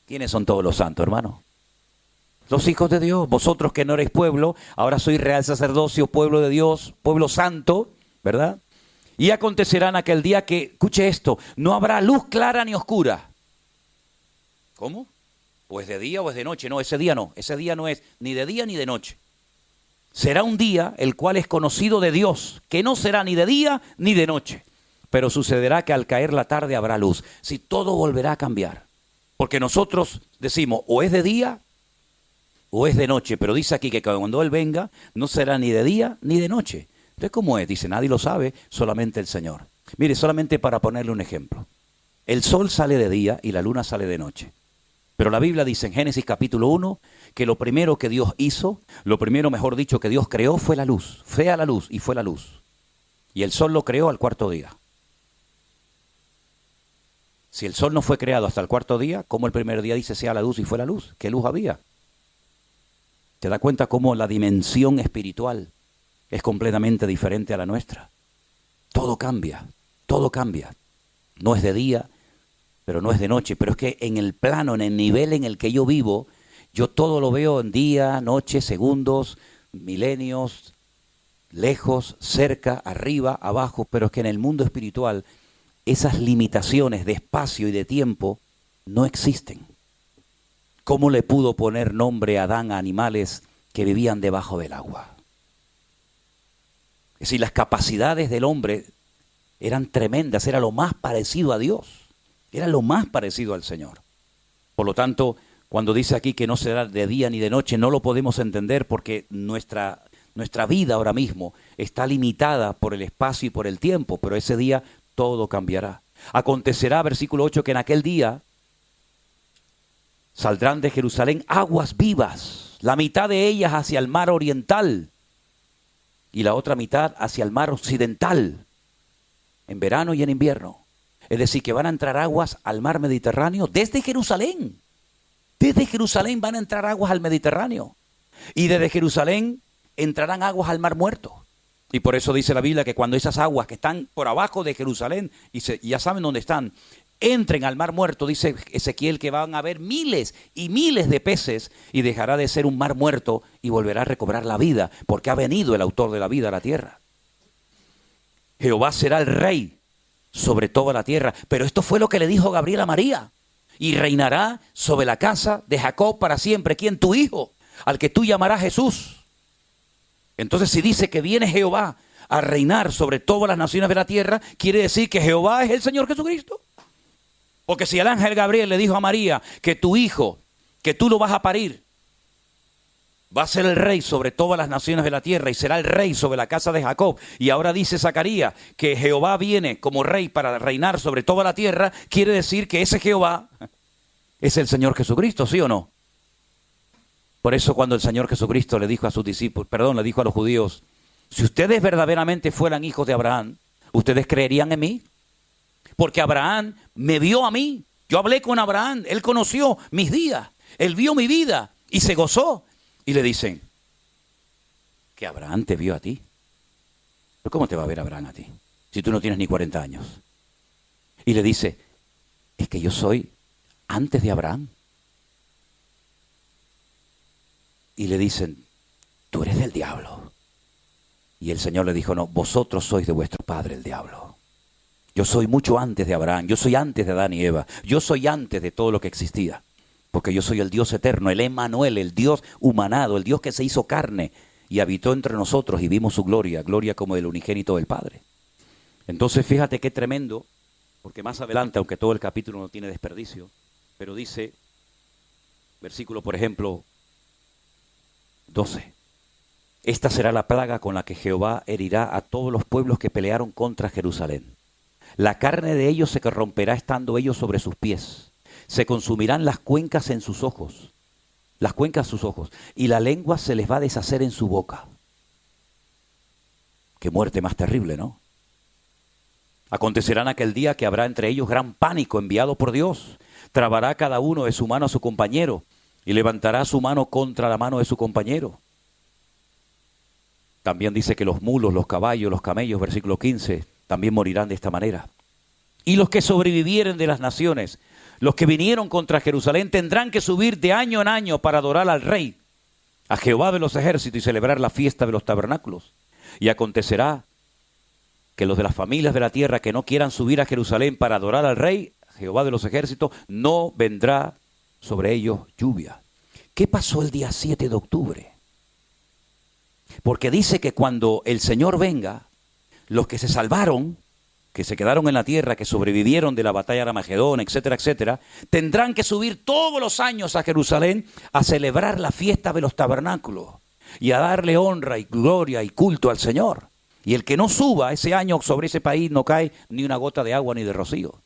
¿Quiénes son todos los santos, hermano? Los hijos de Dios. Vosotros que no erais pueblo, ahora sois real sacerdocio, pueblo de Dios, pueblo santo, ¿verdad? Y acontecerá en aquel día que, escuche esto, no habrá luz clara ni oscura. ¿Cómo? ¿O es de día o es de noche? No, ese día no es ni de día ni de noche. Será un día el cual es conocido de Dios, que no será ni de día ni de noche. Pero sucederá que al caer la tarde habrá luz. Si todo volverá a cambiar. Porque nosotros decimos, o es de día o es de noche. Pero dice aquí que cuando Él venga, no será ni de día ni de noche. Entonces, ¿cómo es? Dice, nadie lo sabe, solamente el Señor. Mire, solamente para ponerle un ejemplo. El sol sale de día y la luna sale de noche. Pero la Biblia dice en Génesis capítulo 1 que lo primero que Dios hizo, lo primero, mejor dicho, que Dios creó fue la luz. Fue a la luz y fue la luz. Y el sol lo creó al 4.º día. Si el sol no fue creado hasta el 4.º día, ¿cómo el primer día dice sea la luz y fue la luz? ¿Qué luz había? ¿Te das cuenta cómo la dimensión espiritual es completamente diferente a la nuestra? Todo cambia, todo cambia. No es de día, pero no es de noche. Pero es que en el plano, en el nivel en el que yo vivo, yo todo lo veo en día, noche, segundos, milenios, lejos, cerca, arriba, abajo. Pero es que en el mundo espiritual esas limitaciones de espacio y de tiempo no existen. ¿Cómo le pudo poner nombre a Adán a animales que vivían debajo del agua? Es decir, las capacidades del hombre eran tremendas, era lo más parecido a Dios, era lo más parecido al Señor. Por lo tanto, cuando dice aquí que no será de día ni de noche, no lo podemos entender porque nuestra vida ahora mismo está limitada por el espacio y por el tiempo, pero ese día todo cambiará. Acontecerá, versículo 8, que en aquel día saldrán de Jerusalén aguas vivas, la mitad de ellas hacia el mar oriental y la otra mitad hacia el mar occidental, en verano y en invierno. Es decir, que van a entrar aguas al mar Mediterráneo desde Jerusalén. Desde Jerusalén van a entrar aguas al Mediterráneo. Y desde Jerusalén entrarán aguas al Mar Muerto. Y por eso dice la Biblia que cuando esas aguas que están por abajo de Jerusalén, y ya saben dónde están, entren al Mar Muerto, dice Ezequiel que van a haber miles y miles de peces y dejará de ser un mar muerto y volverá a recobrar la vida, porque ha venido el autor de la vida a la tierra. Jehová será el rey sobre toda la tierra. Pero esto fue lo que le dijo Gabriel a María. Y reinará sobre la casa de Jacob para siempre. ¿Quién? Tu hijo, al que tú llamarás Jesús. Entonces, si dice que viene Jehová a reinar sobre todas las naciones de la tierra, quiere decir que Jehová es el Señor Jesucristo. Porque si el ángel Gabriel le dijo a María que tu hijo, que tú lo vas a parir, va a ser el rey sobre todas las naciones de la tierra y será el rey sobre la casa de Jacob. Y ahora dice Zacarías que Jehová viene como rey para reinar sobre toda la tierra. Quiere decir que ese Jehová es el Señor Jesucristo, ¿sí o no? Por eso cuando el Señor Jesucristo le dijo a sus discípulos, le dijo a los judíos, si ustedes verdaderamente fueran hijos de Abraham, ¿ustedes creerían en mí? Porque Abraham me vio a mí. Yo hablé con Abraham, él conoció mis días, él vio mi vida y se gozó. Y le dicen, que Abraham te vio a ti. ¿Pero cómo te va a ver Abraham a ti? Si tú no tienes ni 40 años. Y le dice, es que yo soy antes de Abraham. Y le dicen, tú eres del diablo. Y el Señor le dijo, no, vosotros sois de vuestro padre el diablo. Yo soy mucho antes de Abraham, yo soy antes de Adán y Eva, yo soy antes de todo lo que existía. Porque yo soy el Dios eterno, el Emmanuel, el Dios humanado, el Dios que se hizo carne y habitó entre nosotros y vimos su gloria, gloria como el unigénito del Padre. Entonces fíjate qué tremendo, porque más adelante, aunque todo el capítulo no tiene desperdicio, pero dice, versículo por ejemplo 12, esta será la plaga con la que Jehová herirá a todos los pueblos que pelearon contra Jerusalén. La carne de ellos se corromperá estando ellos sobre sus pies. Se consumirán las cuencas en sus ojos, y la lengua se les va a deshacer en su boca. Qué muerte más terrible, ¿no? Acontecerá en aquel día que habrá entre ellos gran pánico enviado por Dios. Trabará cada uno de su mano a su compañero, y levantará su mano contra la mano de su compañero. También dice que los mulos, los caballos, los camellos, versículo 15, también morirán de esta manera. Y los que sobrevivieren de las naciones, los que vinieron contra Jerusalén, tendrán que subir de año en año para adorar al Rey, a Jehová de los ejércitos, y celebrar la fiesta de los tabernáculos. Y acontecerá que los de las familias de la tierra que no quieran subir a Jerusalén para adorar al Rey, Jehová de los ejércitos, no vendrá sobre ellos lluvia. ¿Qué pasó el día 7 de octubre? Porque dice que cuando el Señor venga, los que se salvaron, que se quedaron en la tierra, que sobrevivieron de la batalla de Armagedón, etcétera, etcétera, tendrán que subir todos los años a Jerusalén a celebrar la fiesta de los tabernáculos y a darle honra y gloria y culto al Señor. Y el que no suba ese año sobre ese país no cae ni una gota de agua ni de rocío.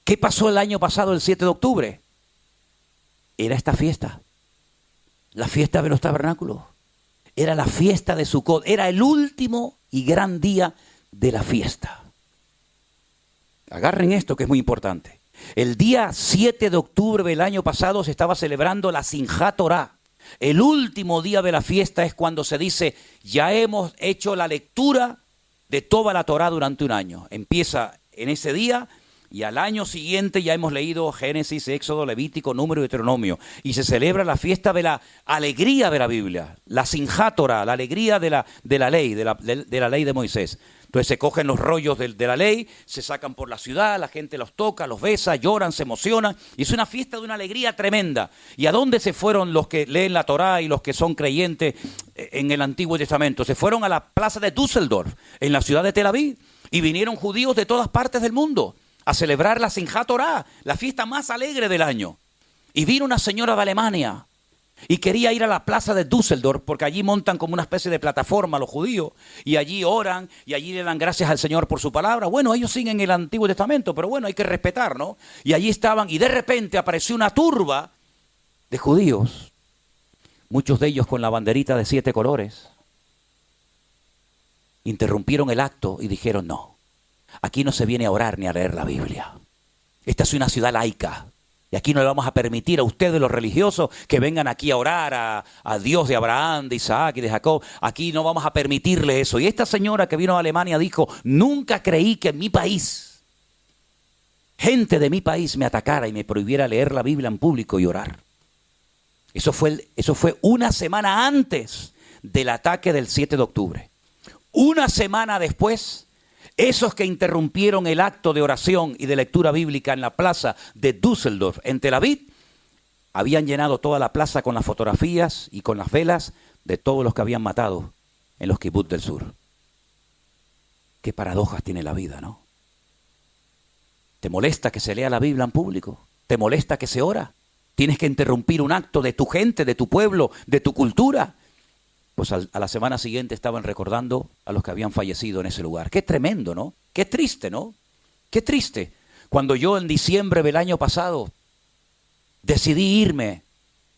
¿Qué pasó el año pasado, el 7 de octubre? Era esta fiesta, la fiesta de los tabernáculos. Era la fiesta de Sucot, era el último y gran día de la fiesta. Agarren esto que es muy importante. El día 7 de octubre del año pasado se estaba celebrando la Simchat Torah. El último día de la fiesta es cuando se dice, ya hemos hecho la lectura de toda la Torah durante un año. Empieza en ese día y al año siguiente ya hemos leído Génesis, Éxodo, Levítico, Número y Deuteronomio. Y se celebra la fiesta de la alegría de la Biblia, la Simchat Torah, la alegría de la ley, de la ley de Moisés. Entonces se cogen los rollos de la ley, se sacan por la ciudad, la gente los toca, los besa, lloran, se emocionan. Y es una fiesta de una alegría tremenda. ¿Y a dónde se fueron los que leen la Torá y los que son creyentes en el Antiguo Testamento? Se fueron a la plaza de Düsseldorf, en la ciudad de Tel Aviv. Y vinieron judíos de todas partes del mundo a celebrar la Simchat Torah, la fiesta más alegre del año. Y vino una señora de Alemania y quería ir a la plaza de Düsseldorf porque allí montan como una especie de plataforma los judíos y allí oran y allí le dan gracias al Señor por su palabra. Bueno, ellos siguen el Antiguo Testamento, pero bueno, hay que respetar, ¿no? Y allí estaban y de repente apareció una turba de judíos, muchos de ellos con la banderita de 7 colores. interrumpieron el acto y dijeron: no, aquí no se viene a orar ni a leer la Biblia. Esta es una ciudad laica. Y aquí no le vamos a permitir a ustedes, los religiosos, que vengan aquí a orar a Dios de Abraham, de Isaac y de Jacob. Aquí no vamos a permitirle eso. Y esta señora que vino a Alemania dijo: nunca creí que en mi país, gente de mi país, me atacara y me prohibiera leer la Biblia en público y orar. Eso fue una semana antes del ataque del 7 de octubre. Una semana después, esos que interrumpieron el acto de oración y de lectura bíblica en la plaza de Düsseldorf, en Tel Aviv, habían llenado toda la plaza con las fotografías y con las velas de todos los que habían matado en los kibutz del sur. Qué paradojas tiene la vida, ¿no? ¿Te molesta que se lea la Biblia en público? ¿Te molesta que se ora? ¿Tienes que interrumpir un acto de tu gente, de tu pueblo, de tu cultura? Pues a la semana siguiente estaban recordando a los que habían fallecido en ese lugar. Qué tremendo, ¿no? Qué triste, ¿no? Qué triste. Cuando yo en diciembre del año pasado decidí irme,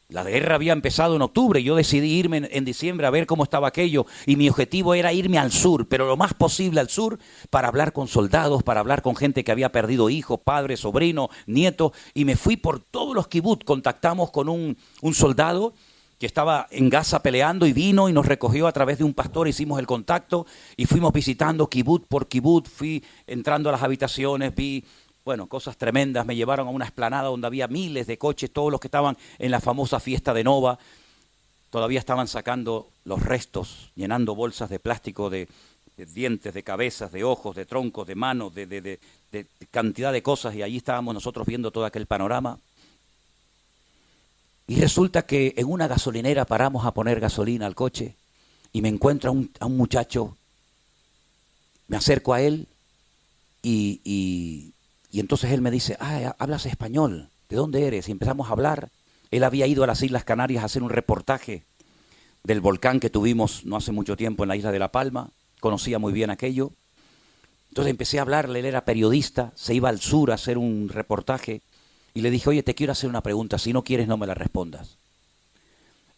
la guerra había empezado en octubre, yo decidí irme en diciembre a ver cómo estaba aquello, y mi objetivo era irme al sur, pero lo más posible al sur, para hablar con soldados, para hablar con gente que había perdido hijos, padres, sobrinos, nietos, y me fui por todos los kibutz. Contactamos con un soldado que estaba en Gaza peleando y vino y nos recogió a través de un pastor, hicimos el contacto y fuimos visitando kibutz por kibutz, fui entrando a las habitaciones, vi, bueno, cosas tremendas. Me llevaron a una explanada donde había miles de coches, todos los que estaban en la famosa fiesta de Nova, todavía estaban sacando los restos, llenando bolsas de plástico de dientes, de cabezas, de ojos, de troncos, de manos, de cantidad de cosas, y allí estábamos nosotros viendo todo aquel panorama. Y resulta que en una gasolinera paramos a poner gasolina al coche y me encuentro a un muchacho, me acerco a él y entonces él me dice: hablas español, ¿de dónde eres? Y empezamos a hablar. Él había ido a las Islas Canarias a hacer un reportaje del volcán que tuvimos no hace mucho tiempo en la isla de La Palma, conocía muy bien aquello. Entonces empecé a hablarle, él era periodista, se iba al sur a hacer un reportaje. Y le dije: oye, te quiero hacer una pregunta, si no quieres no me la respondas.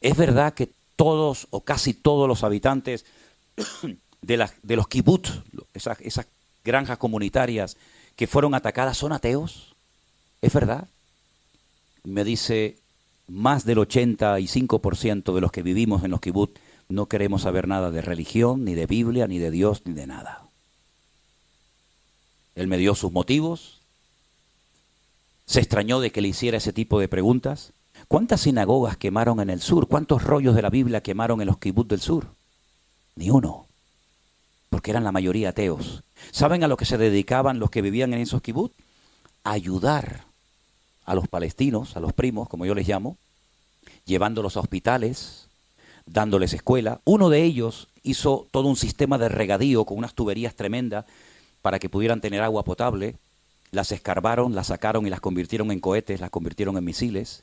¿Es verdad que todos o casi todos los habitantes de los kibutz, esas granjas comunitarias que fueron atacadas, son ateos? ¿Es verdad? Me dice: más del 85% de los que vivimos en los kibutz no queremos saber nada de religión, ni de Biblia, ni de Dios, ni de nada. Él me dio sus motivos. Se extrañó de que le hiciera ese tipo de preguntas. ¿Cuántas sinagogas quemaron en el sur? ¿Cuántos rollos de la Biblia quemaron en los kibutz del sur? Ni uno, porque eran la mayoría ateos. ¿Saben a lo que se dedicaban los que vivían en esos kibutz? A ayudar a los palestinos, a los primos, como yo les llamo, llevándolos a hospitales, dándoles escuela. Uno de ellos hizo todo un sistema de regadío con unas tuberías tremendas para que pudieran tener agua potable. Las escarbaron, las sacaron y las convirtieron en cohetes, las convirtieron en misiles.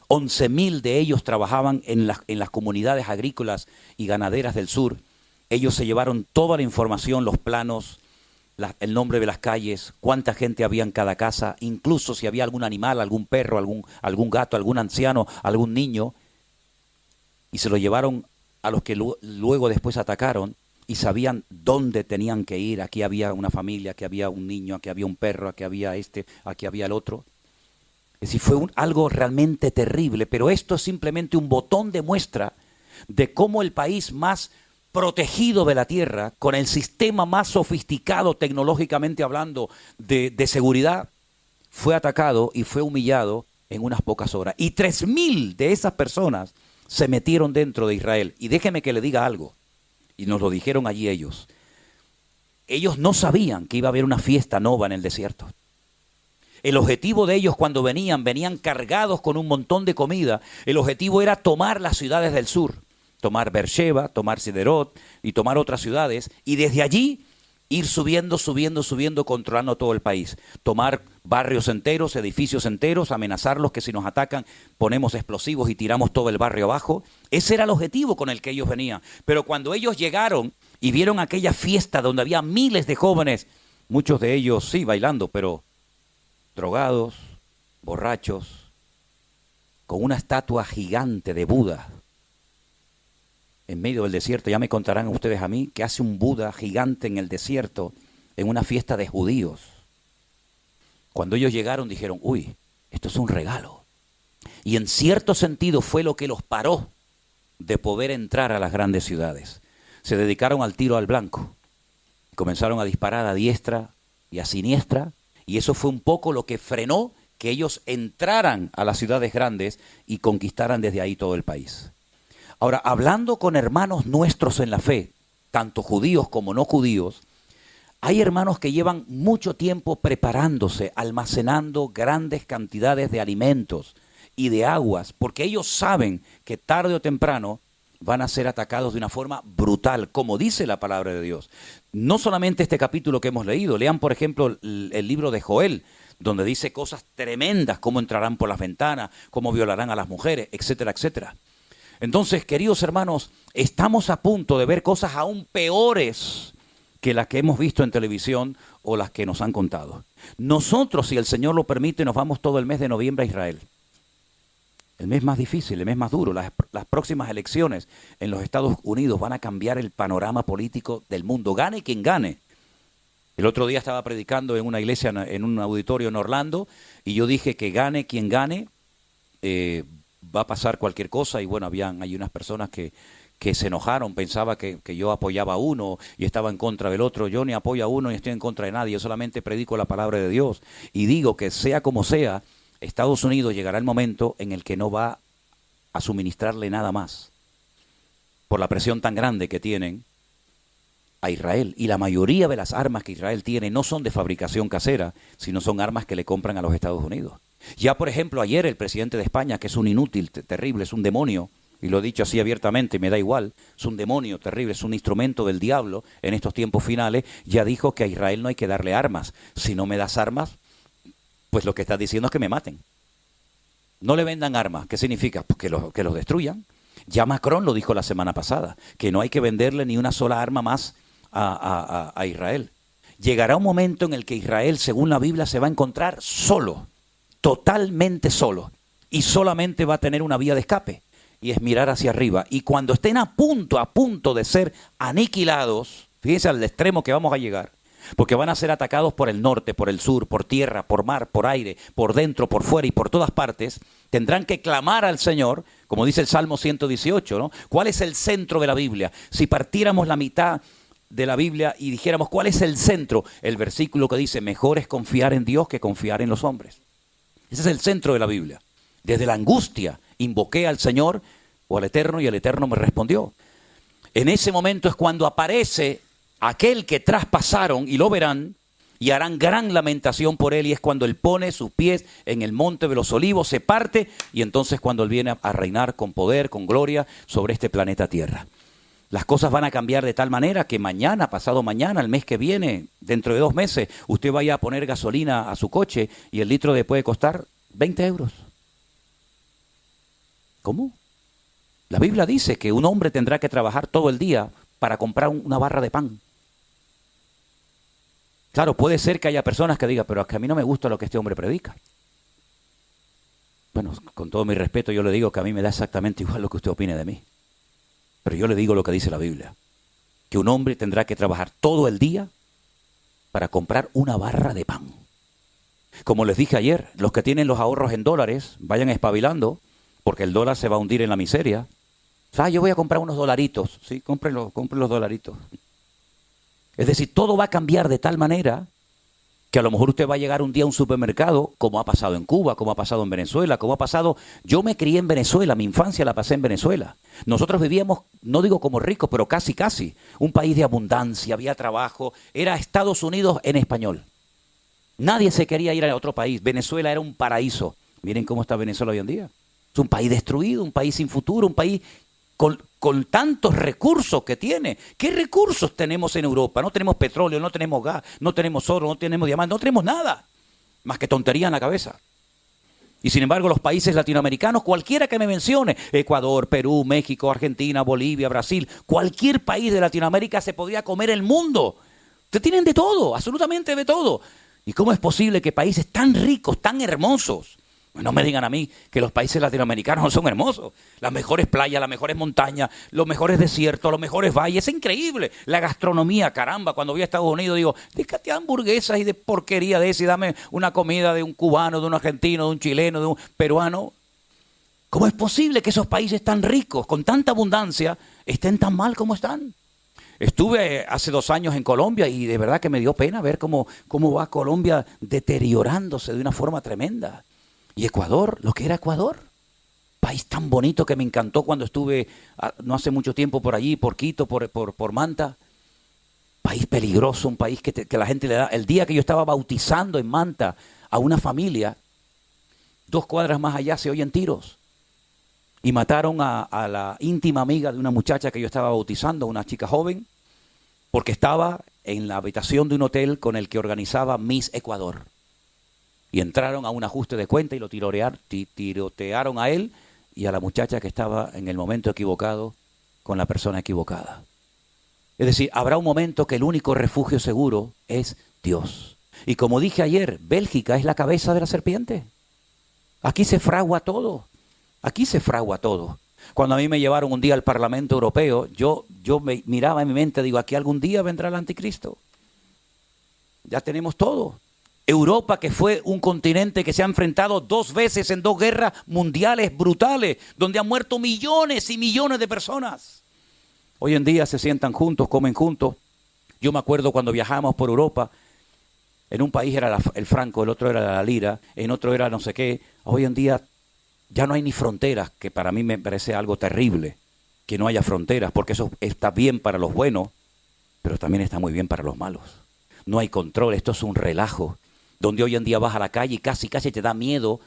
11.000 de ellos trabajaban en las comunidades agrícolas y ganaderas del sur. Ellos se llevaron toda la información, los planos, el nombre de las calles, cuánta gente había en cada casa, incluso si había algún animal, algún perro, algún gato, algún anciano, algún niño. Y se lo llevaron a los que luego después atacaron. Y sabían dónde tenían que ir. Aquí había una familia, aquí había un niño, aquí había un perro, aquí había aquí había el otro. Es decir, fue algo realmente terrible, pero esto es simplemente un botón de muestra de cómo el país más protegido de la tierra, con el sistema más sofisticado tecnológicamente hablando de seguridad, fue atacado y fue humillado en unas pocas horas. Y 3.000 de esas personas se metieron dentro de Israel. Y déjeme que le diga algo. Y nos lo dijeron allí ellos. Ellos no sabían que iba a haber una fiesta nova en el desierto. El objetivo de ellos cuando venían cargados con un montón de comida. El objetivo era tomar las ciudades del sur. Tomar Beersheba, tomar Siderot y tomar otras ciudades. Y desde allí ir subiendo, controlando todo el país. Tomar barrios enteros, edificios enteros, amenazarlos que si nos atacan ponemos explosivos y tiramos todo el barrio abajo. Ese era el objetivo con el que ellos venían. Pero cuando ellos llegaron y vieron aquella fiesta donde había miles de jóvenes, muchos de ellos sí bailando, pero drogados, borrachos, con una estatua gigante de Buda en medio del desierto. Ya me contarán ustedes a mí que hace un Buda gigante en el desierto en una fiesta de judíos. Cuando ellos llegaron dijeron, uy, esto es un regalo. Y en cierto sentido fue lo que los paró de poder entrar a las grandes ciudades. Se dedicaron al tiro al blanco. Comenzaron a disparar a diestra y a siniestra. Y eso fue un poco lo que frenó que ellos entraran a las ciudades grandes y conquistaran desde ahí todo el país. Ahora, hablando con hermanos nuestros en la fe, tanto judíos como no judíos, hay hermanos que llevan mucho tiempo preparándose, almacenando grandes cantidades de alimentos y de aguas, porque ellos saben que tarde o temprano van a ser atacados de una forma brutal, como dice la palabra de Dios. No solamente este capítulo que hemos leído, lean por ejemplo el libro de Joel, donde dice cosas tremendas, cómo entrarán por las ventanas, cómo violarán a las mujeres, etcétera, etcétera. Entonces, queridos hermanos, estamos a punto de ver cosas aún peores que las que hemos visto en televisión o las que nos han contado. Nosotros, si el Señor lo permite, nos vamos todo el mes de noviembre a Israel. El mes más difícil, el mes más duro. Las próximas elecciones en los Estados Unidos van a cambiar el panorama político del mundo. Gane quien gane. El otro día estaba predicando en una iglesia, en un auditorio en Orlando, y yo dije que gane quien gane, va a pasar cualquier cosa. Y bueno, hay unas personas que se enojaron, pensaba que yo apoyaba a uno y estaba en contra del otro. Yo ni apoyo a uno ni estoy en contra de nadie, yo solamente predico la palabra de Dios. Y digo que sea como sea, Estados Unidos llegará el momento en el que no va a suministrarle nada más por la presión tan grande que tienen a Israel. Y la mayoría de las armas que Israel tiene no son de fabricación casera, sino son armas que le compran a los Estados Unidos. Ya por ejemplo ayer el presidente de España, que es un inútil, terrible, es un demonio, y lo he dicho así abiertamente, me da igual, es un demonio terrible, es un instrumento del diablo en estos tiempos finales, ya dijo que a Israel no hay que darle armas. Si no me das armas, pues lo que está diciendo es que me maten. No le vendan armas. ¿Qué significa? Pues que los destruyan. Ya Macron lo dijo la semana pasada, que no hay que venderle ni una sola arma más a Israel. Llegará un momento en el que Israel, según la Biblia, se va a encontrar solo, totalmente solo, y solamente va a tener una vía de escape, y es mirar hacia arriba. Y cuando estén a punto de ser aniquilados, fíjense al extremo que vamos a llegar, porque van a ser atacados por el norte, por el sur, por tierra, por mar, por aire, por dentro, por fuera y por todas partes, tendrán que clamar al Señor, como dice el Salmo 118, ¿no? ¿Cuál es el centro de la Biblia? Si partiéramos la mitad de la Biblia y dijéramos, ¿cuál es el centro? El versículo que dice, mejor es confiar en Dios que confiar en los hombres. Ese es el centro de la Biblia. Desde la angustia invoqué al Señor o al Eterno y el Eterno me respondió. En ese momento es cuando aparece aquel que traspasaron y lo verán y harán gran lamentación por él, y es cuando él pone sus pies en el monte de los olivos, se parte, y entonces cuando él viene a reinar con poder, con gloria sobre este planeta Tierra. Las cosas van a cambiar de tal manera que mañana, pasado mañana, el mes que viene, dentro de 2 meses, usted vaya a poner gasolina a su coche y el litro puede costar 20 euros. ¿Cómo? La Biblia dice que un hombre tendrá que trabajar todo el día para comprar una barra de pan. Claro, puede ser que haya personas que digan, pero es que a mí no me gusta lo que este hombre predica. Bueno, con todo mi respeto, yo le digo que a mí me da exactamente igual lo que usted opine de mí. Pero yo le digo lo que dice la Biblia, que un hombre tendrá que trabajar todo el día para comprar una barra de pan. Como les dije ayer, los que tienen los ahorros en dólares, vayan espabilando, porque el dólar se va a hundir en la miseria. Yo voy a comprar unos dolaritos. Sí, compren los dolaritos. Es decir, todo va a cambiar de tal manera que a lo mejor usted va a llegar un día a un supermercado, como ha pasado en Cuba, como ha pasado en Venezuela, como ha pasado... Yo me crié en Venezuela, mi infancia la pasé en Venezuela. Nosotros vivíamos, no digo como ricos, pero casi, un país de abundancia, había trabajo, era Estados Unidos en español. Nadie se quería ir a otro país, Venezuela era un paraíso. Miren cómo está Venezuela hoy en día. Es un país destruido, un país sin futuro, un país con tantos recursos que tiene. ¿Qué recursos tenemos en Europa? No tenemos petróleo, no tenemos gas, no tenemos oro, no tenemos diamantes, no tenemos nada. Más que tontería en la cabeza. Y sin embargo, los países latinoamericanos, cualquiera que me mencione, Ecuador, Perú, México, Argentina, Bolivia, Brasil, cualquier país de Latinoamérica se podría comer el mundo. Ustedes tienen de todo, absolutamente de todo. ¿Y cómo es posible que países tan ricos, tan hermosos, No me digan a mí que los países latinoamericanos no son hermosos. Las mejores playas, las mejores montañas, los mejores desiertos, los mejores valles. Es increíble. La gastronomía, caramba. Cuando voy a Estados Unidos digo, déjate hamburguesas y de porquería de eso y dame una comida de un cubano, de un argentino, de un chileno, de un peruano. ¿Cómo es posible que esos países tan ricos, con tanta abundancia, estén tan mal como están? Estuve hace 2 años en Colombia y de verdad que me dio pena ver cómo va Colombia deteriorándose de una forma tremenda. Y Ecuador, lo que era Ecuador, país tan bonito que me encantó cuando estuve no hace mucho tiempo por allí, por Quito, por Manta. País peligroso, un país que la gente le da. El día que yo estaba bautizando en Manta a una familia, 2 cuadras más allá se oyen tiros. Y mataron a la íntima amiga de una muchacha que yo estaba bautizando, una chica joven, porque estaba en la habitación de un hotel con el que organizaba Miss Ecuador. Y entraron a un ajuste de cuenta y lo tirotearon a él y a la muchacha que estaba en el momento equivocado con la persona equivocada. Es decir, habrá un momento que el único refugio seguro es Dios. Y como dije ayer, Bélgica es la cabeza de la serpiente. Aquí se fragua todo. Aquí se fragua todo. Cuando a mí me llevaron un día al Parlamento Europeo, yo me miraba en mi mente, digo, aquí algún día vendrá el anticristo. Ya tenemos todo. Europa, que fue un continente que se ha enfrentado 2 veces en 2 guerras mundiales brutales, donde han muerto millones y millones de personas. Hoy en día se sientan juntos, comen juntos. Yo me acuerdo cuando viajamos por Europa, en un país era el franco, el otro era la lira, en otro era no sé qué. Hoy en día ya no hay ni fronteras, que para mí me parece algo terrible, que no haya fronteras, porque eso está bien para los buenos, pero también está muy bien para los malos. No hay control, esto es un relajo, donde hoy en día vas a la calle y casi te da miedo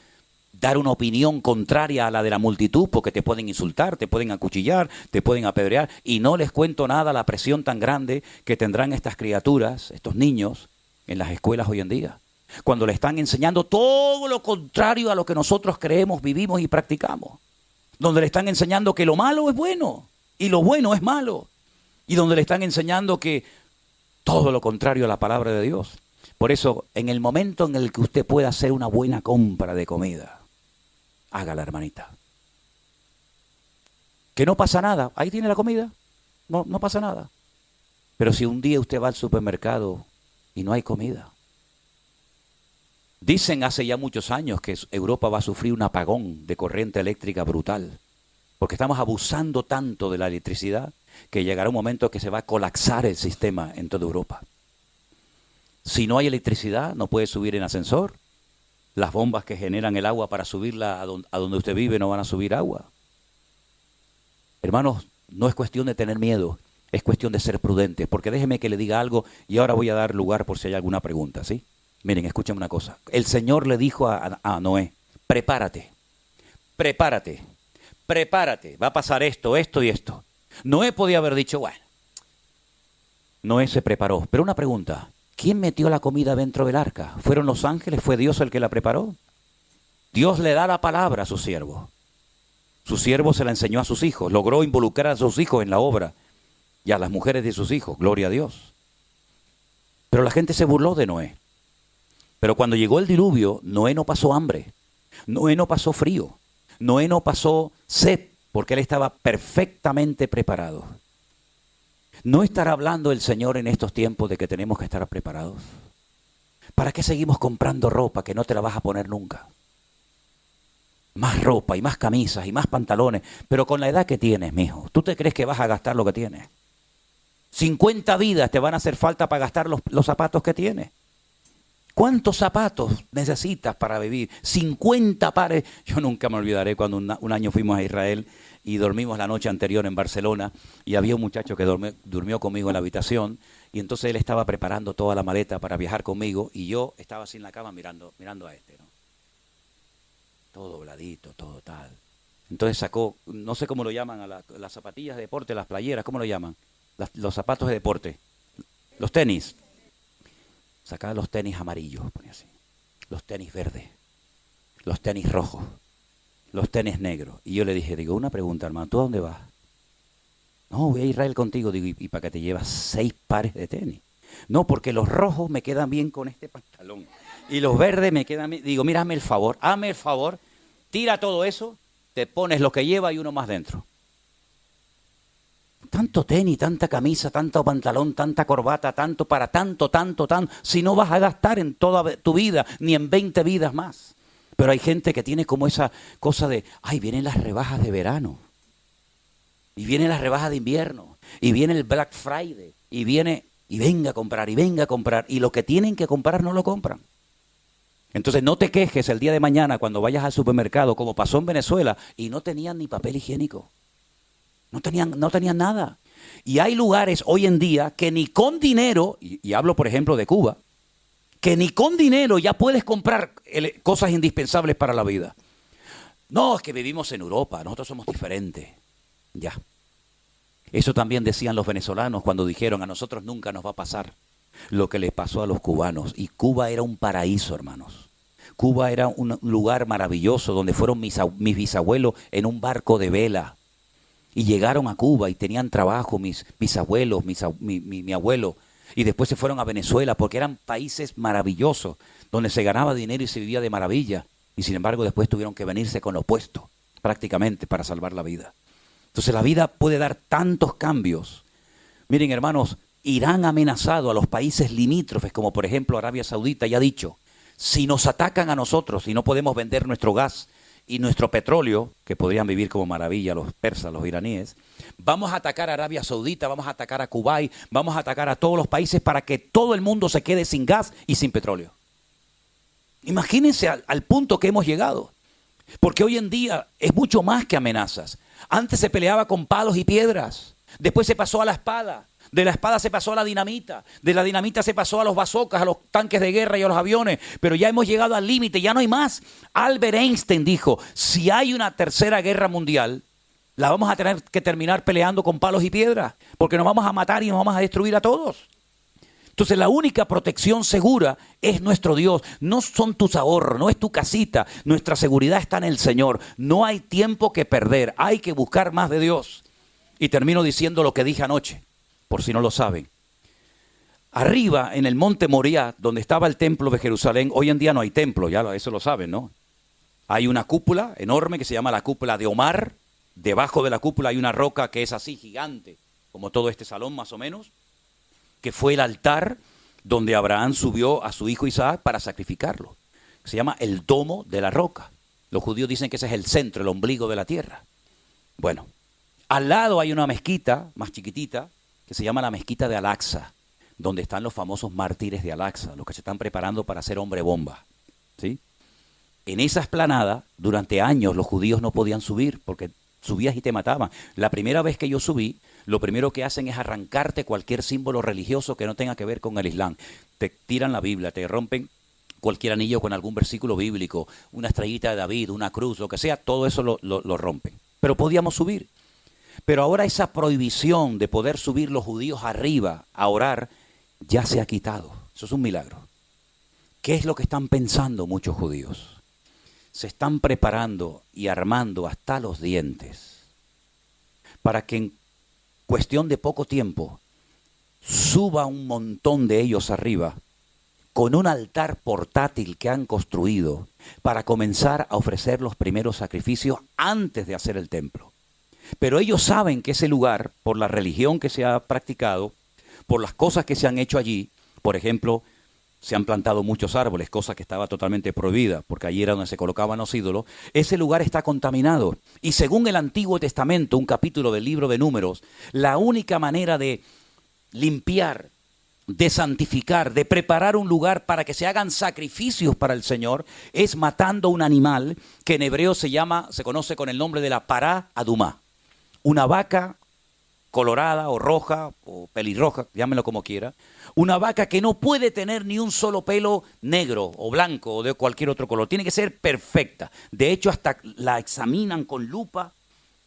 dar una opinión contraria a la de la multitud, porque te pueden insultar, te pueden acuchillar, te pueden apedrear, y no les cuento nada la presión tan grande que tendrán estas criaturas, estos niños, en las escuelas hoy en día. Cuando le están enseñando todo lo contrario a lo que nosotros creemos, vivimos y practicamos. Donde le están enseñando que lo malo es bueno y lo bueno es malo. Y donde le están enseñando que todo lo contrario a la palabra de Dios. Por eso, en el momento en el que usted pueda hacer una buena compra de comida, hágala, hermanita. Que no pasa nada, ahí tiene la comida, no pasa nada. Pero si un día usted va al supermercado y no hay comida, dicen hace ya muchos años que Europa va a sufrir un apagón de corriente eléctrica brutal, porque estamos abusando tanto de la electricidad que llegará un momento que se va a colapsar el sistema en toda Europa. Si no hay electricidad, no puede subir en ascensor. Las bombas que generan el agua para subirla a donde usted vive no van a subir agua. Hermanos, no es cuestión de tener miedo, es cuestión de ser prudentes, porque déjeme que le diga algo y ahora voy a dar lugar por si hay alguna pregunta, ¿sí? Miren, escúchame una cosa. El Señor le dijo a Noé, prepárate, va a pasar esto y esto. Noé podía haber dicho, bueno, Noé se preparó. Pero una pregunta, ¿quién metió la comida dentro del arca? ¿Fueron los ángeles? ¿Fue Dios el que la preparó? Dios le da la palabra a su siervo. Su siervo se la enseñó a sus hijos, logró involucrar a sus hijos en la obra y a las mujeres de sus hijos, gloria a Dios. Pero la gente se burló de Noé. Pero cuando llegó el diluvio, Noé no pasó hambre, Noé no pasó frío, Noé no pasó sed, porque él estaba perfectamente preparado. ¿No estará hablando el Señor en estos tiempos de que tenemos que estar preparados? ¿Para qué seguimos comprando ropa que no te la vas a poner nunca? Más ropa y más camisas y más pantalones, pero con la edad que tienes, mijo, ¿tú te crees que vas a gastar lo que tienes? 50 vidas te van a hacer falta para gastar los zapatos que tienes. ¿Cuántos zapatos necesitas para vivir? 50 pares. Yo nunca me olvidaré cuando un año fuimos a Israel y dormimos la noche anterior en Barcelona y había un muchacho que durmió conmigo en la habitación y entonces él estaba preparando toda la maleta para viajar conmigo y yo estaba así en la cama mirando a este, ¿no? Todo dobladito, todo tal. Entonces sacó, no sé cómo lo llaman, a las zapatillas de deporte, las playeras, ¿cómo lo llaman? Los zapatos de deporte, los tenis. Sacaba los tenis amarillos, ponía así, los tenis verdes, los tenis rojos, los tenis negros. Y yo le dije, una pregunta, hermano, ¿tú a dónde vas? No, voy a Israel contigo. Digo, ¿y para qué te llevas 6 pares de tenis? No, porque los rojos me quedan bien con este pantalón. Y los verdes me quedan, digo, mira, hazme el favor, tira todo eso, te pones lo que lleva y uno más dentro. Tanto tenis, tanta camisa, tanto pantalón, tanta corbata, tanto para tanto, si no vas a gastar en toda tu vida, ni en 20 vidas más. Pero hay gente que tiene como esa cosa de, ay, vienen las rebajas de verano, y vienen las rebajas de invierno, y viene el Black Friday, y venga a comprar, y lo que tienen que comprar no lo compran. Entonces no te quejes el día de mañana cuando vayas al supermercado, como pasó en Venezuela, y no tenían ni papel higiénico. No tenían nada. Y hay lugares hoy en día que ni con dinero, y hablo por ejemplo de Cuba, que ni con dinero ya puedes comprar cosas indispensables para la vida. No, es que vivimos en Europa, nosotros somos diferentes. Ya. Eso también decían los venezolanos cuando dijeron, a nosotros nunca nos va a pasar lo que les pasó a los cubanos. Y Cuba era un paraíso, hermanos. Cuba era un lugar maravilloso donde fueron mis bisabuelos en un barco de vela. Y llegaron a Cuba y tenían trabajo mis abuelos, mi abuelo. Y después se fueron a Venezuela porque eran países maravillosos, donde se ganaba dinero y se vivía de maravilla. Y sin embargo después tuvieron que venirse con lo opuesto, prácticamente, para salvar la vida. Entonces la vida puede dar tantos cambios. Miren, hermanos, Irán ha amenazado a los países limítrofes, como por ejemplo Arabia Saudita, y ha dicho, si nos atacan a nosotros y no podemos vender nuestro gas y nuestro petróleo, que podrían vivir como maravilla los persas, los iraníes, vamos a atacar a Arabia Saudita, vamos a atacar a Kuwait, vamos a atacar a todos los países para que todo el mundo se quede sin gas y sin petróleo. Imagínense al punto que hemos llegado, porque hoy en día es mucho más que amenazas. Antes se peleaba con palos y piedras, después se pasó a la espada. De la espada se pasó a la dinamita, de la dinamita se pasó a los bazocas, a los tanques de guerra y a los aviones, pero ya hemos llegado al límite, ya no hay más. Albert Einstein dijo, si hay una tercera guerra mundial, la vamos a tener que terminar peleando con palos y piedras, porque nos vamos a matar y nos vamos a destruir a todos. Entonces la única protección segura es nuestro Dios, no son tus ahorros, no es tu casita, nuestra seguridad está en el Señor, no hay tiempo que perder, hay que buscar más de Dios. Y termino diciendo lo que dije anoche. Por si no lo saben. Arriba, en el monte Moriah, donde estaba el templo de Jerusalén, hoy en día no hay templo, ya eso lo saben, ¿no? Hay una cúpula enorme que se llama la cúpula de Omar. Debajo de la cúpula hay una roca que es así gigante, como todo este salón más o menos, que fue el altar donde Abraham subió a su hijo Isaac para sacrificarlo. Se llama el domo de la roca. Los judíos dicen que ese es el centro, el ombligo de la tierra. Bueno, al lado hay una mezquita más chiquitita, que se llama la mezquita de Al-Aqsa, donde están los famosos mártires de Al-Aqsa, los que se están preparando para ser hombre bomba, ¿sí? En esa explanada, durante años los judíos no podían subir, porque subías y te mataban. La primera vez que yo subí, lo primero que hacen es arrancarte cualquier símbolo religioso que no tenga que ver con el Islam. Te tiran la Biblia, te rompen cualquier anillo con algún versículo bíblico, una estrellita de David, una cruz, lo que sea, todo eso lo rompen. Pero podíamos subir. Pero ahora esa prohibición de poder subir los judíos arriba a orar ya se ha quitado. Eso es un milagro. ¿Qué es lo que están pensando muchos judíos? Se están preparando y armando hasta los dientes para que en cuestión de poco tiempo suba un montón de ellos arriba con un altar portátil que han construido para comenzar a ofrecer los primeros sacrificios antes de hacer el templo. Pero ellos saben que ese lugar, por la religión que se ha practicado, por las cosas que se han hecho allí, por ejemplo, se han plantado muchos árboles, cosa que estaba totalmente prohibida, porque allí era donde se colocaban los ídolos, ese lugar está contaminado. Y según el Antiguo Testamento, un capítulo del libro de Números, la única manera de limpiar, de santificar, de preparar un lugar para que se hagan sacrificios para el Señor, es matando un animal que en hebreo se conoce con el nombre de la pará adumá. Una vaca colorada o roja o pelirroja, llámenlo como quiera, una vaca que no puede tener ni un solo pelo negro o blanco o de cualquier otro color, tiene que ser perfecta. De hecho, hasta la examinan con lupa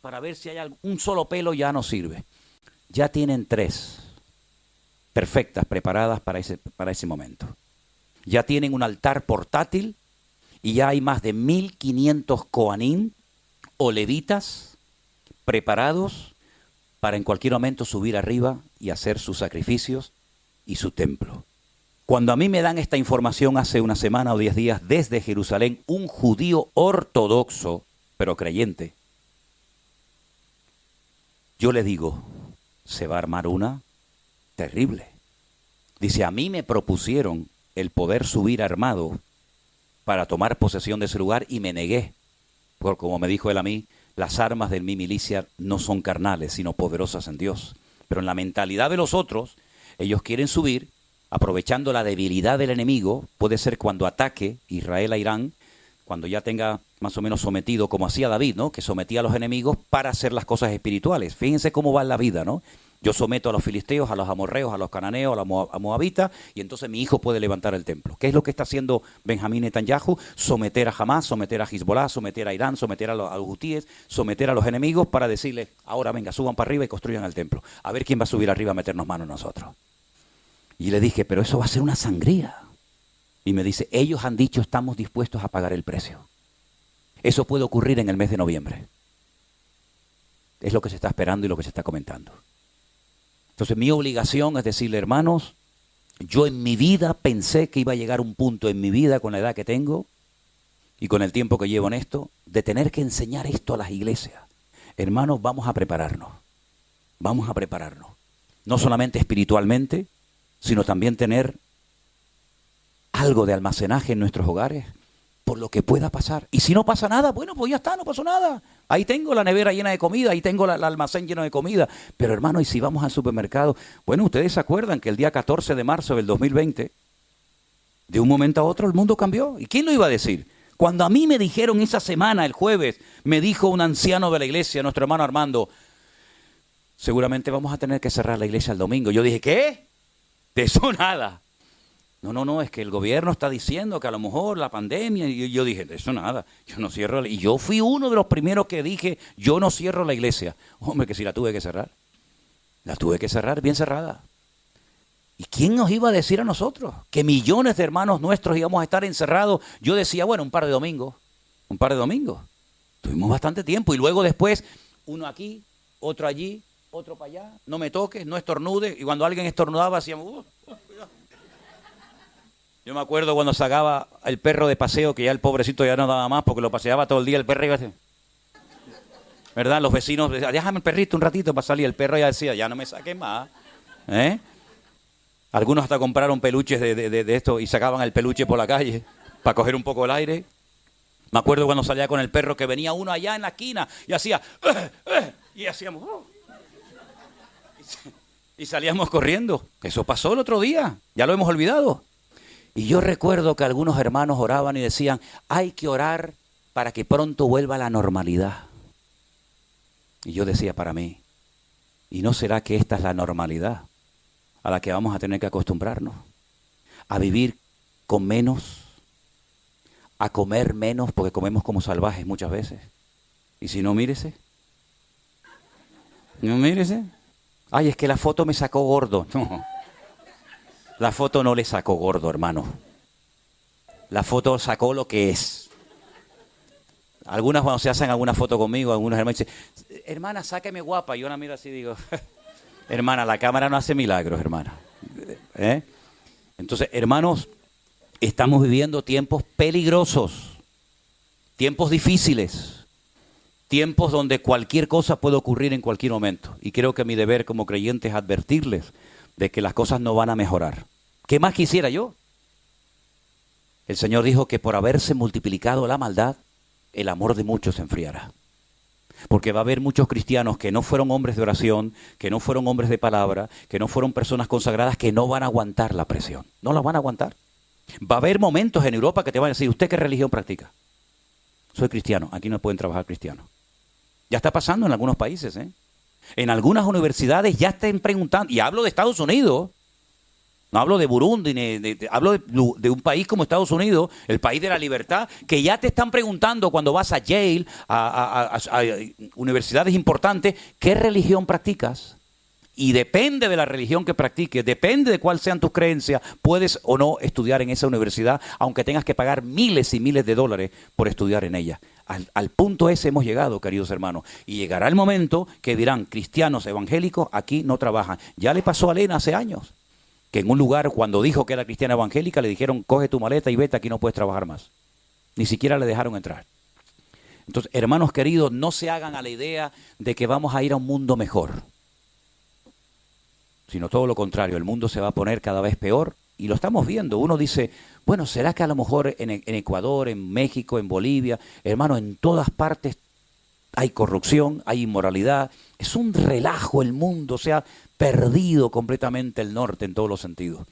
para ver si hay un solo pelo, ya no sirve. Ya tienen 3 perfectas, preparadas para ese momento. Ya tienen un altar portátil y ya hay más de 1500 coanín o levitas preparados para en cualquier momento subir arriba y hacer sus sacrificios y su templo. Cuando a mí me dan esta información hace una semana o 10 días desde Jerusalén, un judío ortodoxo, pero creyente, yo le digo, se va a armar una terrible. Dice, a mí me propusieron el poder subir armado para tomar posesión de ese lugar y me negué. Porque como me dijo él a mí, las armas de mi milicia no son carnales, sino poderosas en Dios. Pero en la mentalidad de los otros, ellos quieren subir, aprovechando la debilidad del enemigo, puede ser cuando ataque Israel a Irán, cuando ya tenga más o menos sometido, como hacía David, ¿no? Que sometía a los enemigos para hacer las cosas espirituales. Fíjense cómo va en la vida, ¿no? Yo someto a los filisteos, a los amorreos, a los cananeos, a los moabitas, y entonces mi hijo puede levantar el templo. ¿Qué es lo que está haciendo Benjamín Netanyahu? Someter a Hamás, someter a Hezbollah, someter a Irán, someter a los hutíes, someter a los enemigos para decirles, ahora venga, suban para arriba y construyan el templo. A ver quién va a subir arriba a meternos mano a nosotros. Y le dije, pero eso va a ser una sangría. Y me dice, ellos han dicho, estamos dispuestos a pagar el precio. Eso puede ocurrir en el mes de noviembre. Es lo que se está esperando y lo que se está comentando. Entonces mi obligación es decirle, hermanos, yo en mi vida pensé que iba a llegar un punto en mi vida con la edad que tengo y con el tiempo que llevo en esto, de tener que enseñar esto a las iglesias. Hermanos, vamos a prepararnos. Vamos a prepararnos. No solamente espiritualmente, sino también tener algo de almacenaje en nuestros hogares por lo que pueda pasar. Y si no pasa nada, bueno, pues ya está, no pasó nada. Ahí tengo la nevera llena de comida, ahí tengo el almacén lleno de comida. Pero hermano, y si vamos al supermercado, bueno, ustedes se acuerdan que el día 14 de marzo del 2020, de un momento a otro el mundo cambió. ¿Y quién lo iba a decir? Cuando a mí me dijeron esa semana, el jueves, me dijo un anciano de la iglesia, nuestro hermano Armando, seguramente vamos a tener que cerrar la iglesia el domingo. Yo dije, ¿qué? De eso nada. No, es que el gobierno está diciendo que a lo mejor la pandemia, y yo dije, de eso nada, yo no cierro, y yo fui uno de los primeros que dije, yo no cierro la iglesia. Hombre, que si la tuve que cerrar bien cerrada. ¿Y quién nos iba a decir a nosotros que millones de hermanos nuestros íbamos a estar encerrados? Yo decía, bueno, un par de domingos. Tuvimos bastante tiempo, y luego después, uno aquí, otro allí, otro para allá, no me toques, no estornudes, y cuando alguien estornudaba, hacíamos, cuidado. Yo me acuerdo cuando sacaba el perro de paseo, que ya el pobrecito ya no daba más porque lo paseaba todo el día, el perro iba así. ¿Verdad? Los vecinos decían, déjame el perrito un ratito para salir. El perro ya decía, ya no me saques más. Algunos hasta compraron peluches de esto y sacaban el peluche por la calle para coger un poco el aire. Me acuerdo cuando salía con el perro que venía uno allá en la esquina y hacía, y hacíamos, y salíamos corriendo. Eso pasó el otro día, ya lo hemos olvidado. Y yo recuerdo que algunos hermanos oraban y decían, hay que orar para que pronto vuelva la normalidad. Y yo decía para mí, ¿y no será que esta es la normalidad a la que vamos a tener que acostumbrarnos? A vivir con menos, a comer menos, porque comemos como salvajes muchas veces. Y si no, mírese. No, mírese. Ay, es que la foto me sacó gordo. No. La foto no le sacó gordo, hermano. La foto sacó lo que es. Algunas cuando se hacen alguna foto conmigo, algunas hermanas dicen, hermana, sáqueme guapa. Y yo la miro así y digo, hermana, la cámara no hace milagros, hermana. Entonces, hermanos, estamos viviendo tiempos peligrosos, tiempos difíciles, tiempos donde cualquier cosa puede ocurrir en cualquier momento. Y creo que mi deber como creyente es advertirles de que las cosas no van a mejorar. ¿Qué más quisiera yo? El Señor dijo que por haberse multiplicado la maldad, el amor de muchos se enfriará. Porque va a haber muchos cristianos que no fueron hombres de oración, que no fueron hombres de palabra, que no fueron personas consagradas, que no van a aguantar la presión. No la van a aguantar. Va a haber momentos en Europa que te van a decir, ¿usted qué religión practica? Soy cristiano, aquí no pueden trabajar cristianos. Ya está pasando en algunos países, En algunas universidades ya están preguntando, y hablo de Estados Unidos, no hablo de Burundi, hablo de un país como Estados Unidos, el país de la libertad, que ya te están preguntando cuando vas a Yale, a universidades importantes, ¿qué religión practicas? Y depende de la religión que practiques, depende de cuáles sean tus creencias, puedes o no estudiar en esa universidad, aunque tengas que pagar miles y miles de dólares por estudiar en ella. Al punto ese hemos llegado, queridos hermanos. Y llegará el momento que dirán, cristianos evangélicos aquí no trabajan. Ya le pasó a Elena hace años, que en un lugar, cuando dijo que era cristiana evangélica, le dijeron, coge tu maleta y vete, aquí no puedes trabajar más. Ni siquiera le dejaron entrar. Entonces, hermanos queridos, no se hagan a la idea de que vamos a ir a un mundo mejor, sino todo lo contrario, el mundo se va a poner cada vez peor y lo estamos viendo. Uno dice, bueno, ¿será que a lo mejor en Ecuador, en México, en Bolivia, hermano, en todas partes hay corrupción, hay inmoralidad? Es un relajo el mundo, se ha perdido completamente el norte en todos los sentidos.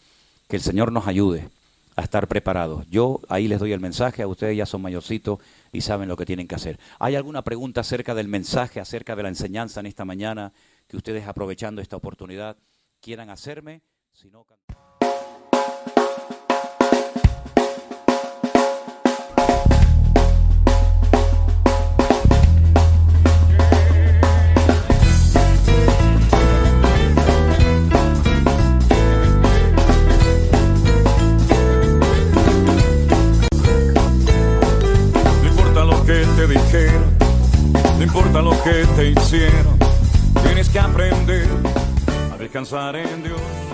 Que el Señor nos ayude a estar preparados. Yo ahí les doy el mensaje, a ustedes ya son mayorcitos y saben lo que tienen que hacer. ¿Hay alguna pregunta acerca del mensaje, acerca de la enseñanza en esta mañana que ustedes, aprovechando esta oportunidad, quieran hacerme? Si no, no importa lo que te hicieron, tienes que aprender a descansar en Dios.